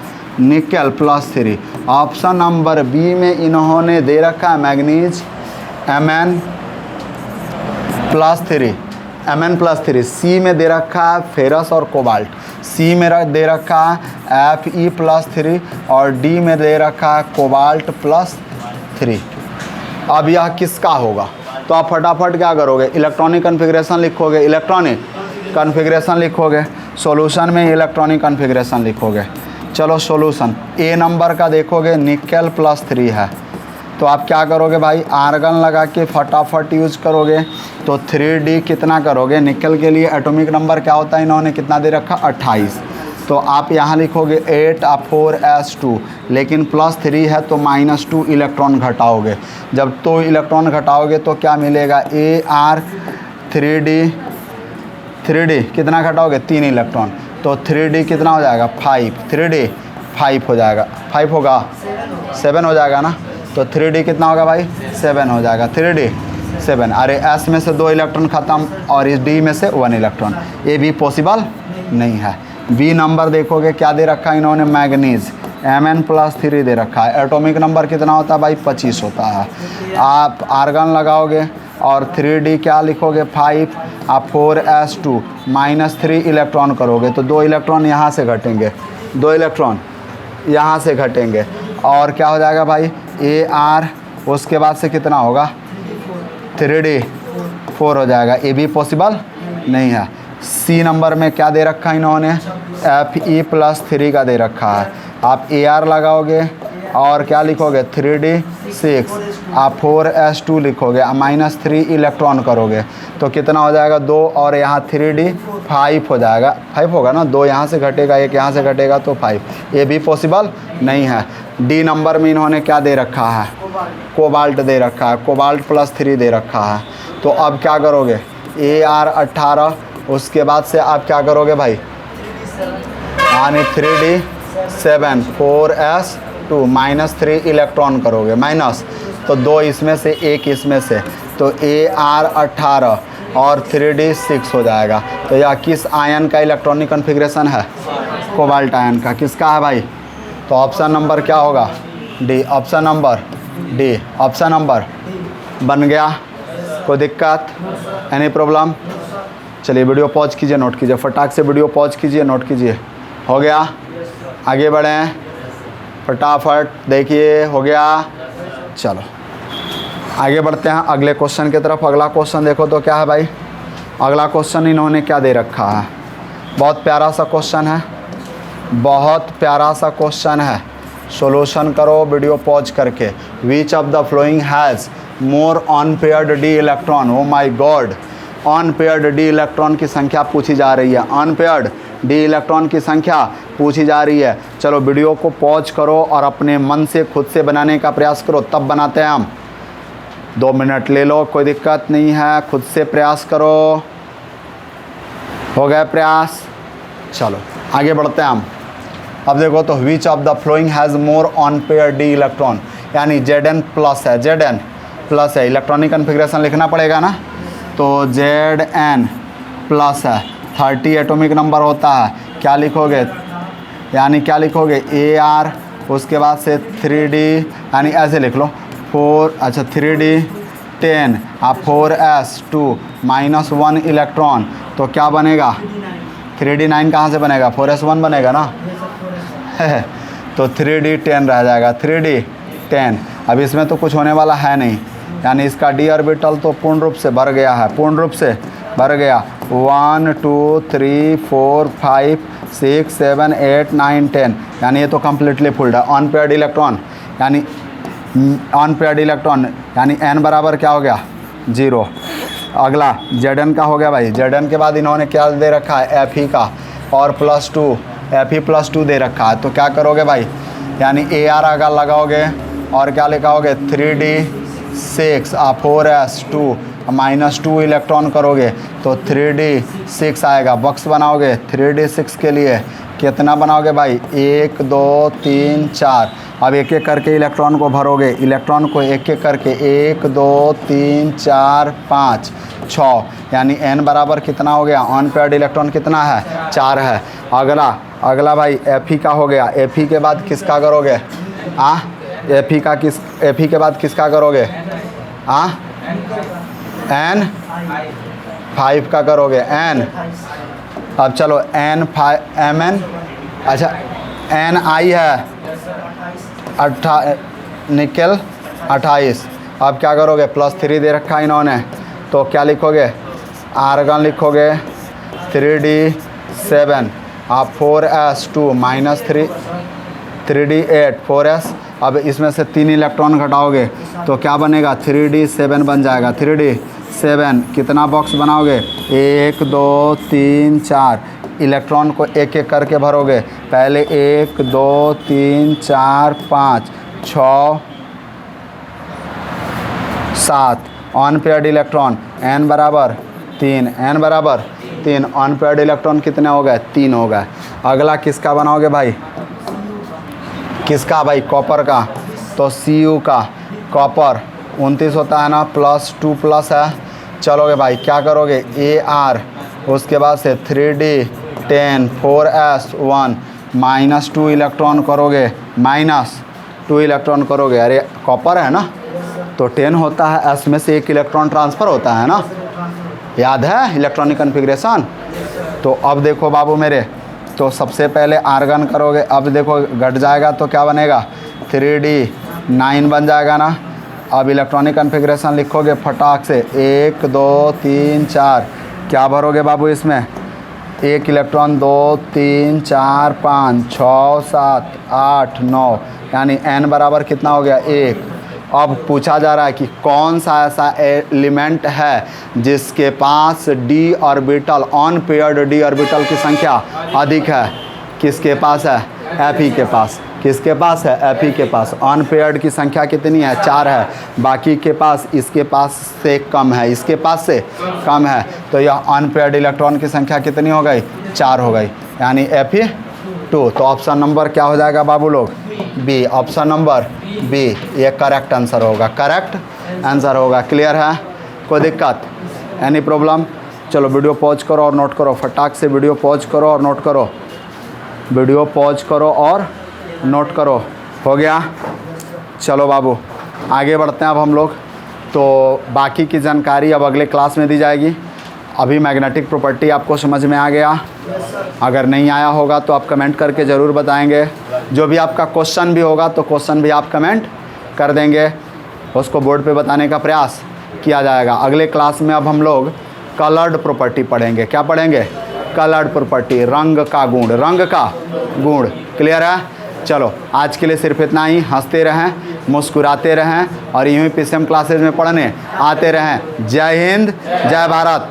निकल +3। ऑप्शन नंबर बी में इन्होंने दे रखा है मैग्नीज Mn+3। सी में दे रखा है फेरस और कोबाल्ट। सी में दे रखा है Fe+3 और डी में दे रखा है कोबाल्ट +3। अब यह किसका होगा? तो आप फटाफट क्या करोगे, इलेक्ट्रॉनिक कन्फिग्रेशन लिखोगे, सॉल्यूशन में इलेक्ट्रॉनिक कन्फिग्रेशन लिखोगे। चलो सॉल्यूशन ए नंबर का देखोगे, निकल +3 है, तो आप क्या करोगे भाई, आर्गन लगा के फटाफट यूज करोगे। तो 3D कितना करोगे, निकल के लिए एटॉमिक नंबर क्या होता है, इन्होंने कितना दे रखा 28, तो आप यहाँ लिखोगे 8 4s2, लेकिन +3 है तो -2 इलेक्ट्रॉन घटाओगे। जब 2 इलेक्ट्रॉन घटाओगे तो क्या मिलेगा, Ar 3D कितना घटाओगे 3 इलेक्ट्रॉन, तो 3D कितना हो जाएगा 5, 3D 5 हो जाएगा, 5 होगा 7 हो जाएगा ना, तो 3D कितना होगा भाई 7 हो जाएगा, 3D 7। अरे S में से 2 इलेक्ट्रॉन ख़त्म और इस D में से 1 इलेक्ट्रॉन, ये भी पॉसिबल नहीं है। बी नंबर देखोगे क्या दे रखा है इन्होंने, मैग्नीज Mn+3 दे रखा है। एटॉमिक नंबर कितना होता है भाई 25 होता है। आप आर्गन लगाओगे और 3D क्या लिखोगे 5, आप 4s2 -3 इलेक्ट्रॉन करोगे तो 2 इलेक्ट्रॉन यहाँ से घटेंगे, 2 इलेक्ट्रॉन यहाँ से घटेंगे और क्या हो जाएगा भाई Ar, उसके बाद से कितना होगा 3D 4 हो जाएगा, ये भी पॉसिबल नहीं है। सी नंबर में क्या दे रखा है इन्होंने, Fe+3 का दे रखा है। आप Ar लगाओगे और क्या लिखोगे 3D 6, आप 4s2 लिखोगे, -3 इलेक्ट्रॉन करोगे तो कितना हो जाएगा 2 और यहाँ 3D 5 हो जाएगा, 5 होगा ना, 2 यहाँ से घटेगा 1 यहाँ से घटेगा तो 5, ये भी पॉसिबल नहीं है। डी नंबर में इन्होंने क्या दे रखा है, कोबाल्ट दे रखा है, कोबाल्ट +3 दे रखा है। तो अब क्या करोगे Ar 18, उसके बाद से आप क्या करोगे भाई, यानी 3D 7 4s2 -3 इलेक्ट्रॉन करोगे, माइनस तो 2 इसमें से 1 इसमें से, तो Ar 18 और 3D 6 हो जाएगा। तो यह किस आयन का इलेक्ट्रॉनिक कन्फिग्रेशन है, कोबाल्ट आयन का। किसका है भाई, तो ऑप्शन नंबर क्या होगा D, option number D, option number बन गया। कोई दिक्कत, एनी प्रॉब्लम? चलिए वीडियो पॉज कीजिए, नोट कीजिए, फटाक से वीडियो पॉज कीजिए, नोट कीजिए। हो गया, आगे बढ़ें फटाफट, देखिए हो गया। चलो आगे बढ़ते हैं अगले क्वेश्चन की तरफ। अगला क्वेश्चन देखो तो क्या है भाई, अगला क्वेश्चन इन्होंने क्या दे रखा है, बहुत प्यारा सा क्वेश्चन है, बहुत प्यारा सा क्वेश्चन है। सॉल्यूशन करो वीडियो पॉज करके। Which of the flowing has more unpaired D electron, oh my God, unpaired D electron की संख्या पूछी जा रही है, अनपेयर्ड डी इलेक्ट्रॉन की संख्या पूछी जा रही है। चलो वीडियो को पॉज करो और अपने मन से खुद से बनाने का प्रयास करो, तब बनाते हैं हम। 2 मिनट ले लो, कोई दिक्कत नहीं है, खुद से प्रयास करो। हो गया प्रयास, चलो आगे बढ़ते हैं हम। अब देखो तो which of the flowing has more unpaired D electron, यानी Zn+ है, Zn+ है, इलेक्ट्रॉनिक कन्फिग्रेशन लिखना पड़ेगा ना, तो Zn+ है, 30 एटॉमिक नंबर होता है। क्या लिखोगे, यानी क्या लिखोगे Ar, उसके बाद से 3D, यानी ऐसे लिख लो 4, अच्छा 3D 10, आप 4s2 -1 इलेक्ट्रॉन, तो क्या बनेगा 3D 9 कहाँ से बनेगा, 4s1 बनेगा ना तो 3D 10 रह जाएगा, 3D 10। अब इसमें तो कुछ होने वाला है नहीं, यानी इसका डी ऑर्बिटल तो पूर्ण रूप से भर गया है, पूर्ण रूप से भर गया। 1 2 3 4 5 6 7 8 9 10, यानी ये तो कम्प्लीटली फुल्ड है। अनपेयर्ड इलेक्ट्रॉन, यानी अनपेयर्ड इलेक्ट्रॉन, यानी n बराबर क्या हो गया 0। अगला Zn का हो गया भाई, Zn के बाद इन्होंने क्या दे रखा है Fe का और +2, Fe+2 दे रखा है। तो क्या करोगे भाई, यानी Ar आगे लगाओगे और क्या लिखाओगे 3D 6, 4s2 -2 इलेक्ट्रॉन करोगे तो 3d6 आएगा। बॉक्स बनाओगे 3d6 के लिए कितना बनाओगे भाई, 1 2 3 4। अब एक एक करके इलेक्ट्रॉन को भरोगे, इलेक्ट्रॉन को एक एक करके 1 2 3 4 5 6, यानी n बराबर कितना हो गया, अनपेयर्ड इलेक्ट्रॉन कितना है, 4 है। अगला भाई Fe का हो गया। Fe के बाद किसका करोगे, Fe के बाद किसका करोगे, N5 का करोगे, N। अब चलो Mn, अच्छा Ni है निकल 28। अब क्या करोगे, +3 दे रखा है इन्होंने, तो क्या लिखोगे, आर्गन लिखोगे 3d7, आप 4s2 -3 3d8 4s। अब इसमें से 3 इलेक्ट्रॉन घटाओगे तो क्या बनेगा, 3d7 बन जाएगा। 3d7 कितना बॉक्स बनाओगे, 1 2 3 4। इलेक्ट्रॉन को एक एक करके भरोगे, पहले 1 2 3 4 5 6 7 अनपेयर्ड इलेक्ट्रॉन, n बराबर 3, n बराबर 3। अनपेयर्ड इलेक्ट्रॉन कितने हो गए, 3 हो गए। अगला किसका बनाओगे भाई, किसका भाई, कॉपर का, तो Cu का, कॉपर 29 होता है ना, +2 प्लस है। चलोगे भाई क्या करोगे, Ar, उसके बाद से 3d10 4s1 -2 इलेक्ट्रॉन करोगे, -2 इलेक्ट्रॉन करोगे। अरे कॉपर है ना, तो 10 होता है, s में से 1 इलेक्ट्रॉन ट्रांसफ़र होता है ना, याद है इलेक्ट्रॉनिक कन्फिग्रेशन। तो अब देखो बाबू मेरे, तो सबसे पहले आर्गन करोगे। अब देखो घट जाएगा तो क्या बनेगा, 3d9 बन जाएगा ना। अब इलेक्ट्रॉनिक कन्फिग्रेशन लिखोगे फटाक से, 1 2 3 4। क्या भरोगे बाबू इसमें, 1 इलेक्ट्रॉन 2 3 4 5 6 7 8 9, यानी n बराबर कितना हो गया, 1। अब पूछा जा रहा है कि कौन सा ऐसा एलिमेंट है जिसके पास d orbital, unpaired d orbital की संख्या अधिक है। किसके पास है, Fe के पास। किसके पास है, Fe के पास। अनपेयर्ड की संख्या कितनी है, 4 है। बाकी के पास, इसके पास से कम है, इसके पास से कम है, तो यह अनपेयर्ड इलेक्ट्रॉन की संख्या कितनी हो गई, 4 हो गई, यानी Fe2। तो ऑप्शन नंबर क्या हो जाएगा बाबू लोग, बी। ऑप्शन नंबर बी ये करेक्ट आंसर होगा, करेक्ट आंसर होगा। क्लियर है, कोई दिक्कत, एनी प्रॉब्लम। चलो वीडियो पॉज करो और नोट करो, फटाक से वीडियो पॉज करो और नोट करो, वीडियो पॉज करो और नोट करो। हो गया, चलो बाबू आगे बढ़ते हैं अब हम लोग। तो बाकी की जानकारी अब अगले क्लास में दी जाएगी। अभी मैग्नेटिक प्रॉपर्टी आपको समझ में आ गया, अगर नहीं आया होगा तो आप कमेंट करके ज़रूर बताएंगे। जो भी आपका क्वेश्चन भी होगा तो क्वेश्चन भी आप कमेंट कर देंगे, उसको बोर्ड पे बताने का प्रयास किया जाएगा। अगले क्लास में अब हम लोग कलर्ड प्रॉपर्टी पढ़ेंगे। क्या पढ़ेंगे, कलर्ड प्रॉपर्टी, रंग का गुण, रंग का गुण। क्लियर है, चलो आज के लिए सिर्फ इतना ही। हंसते रहें, मुस्कुराते रहें और यूँ ही PCM क्लासेज में पढ़ने आते रहें। जय हिंद, जय भारत।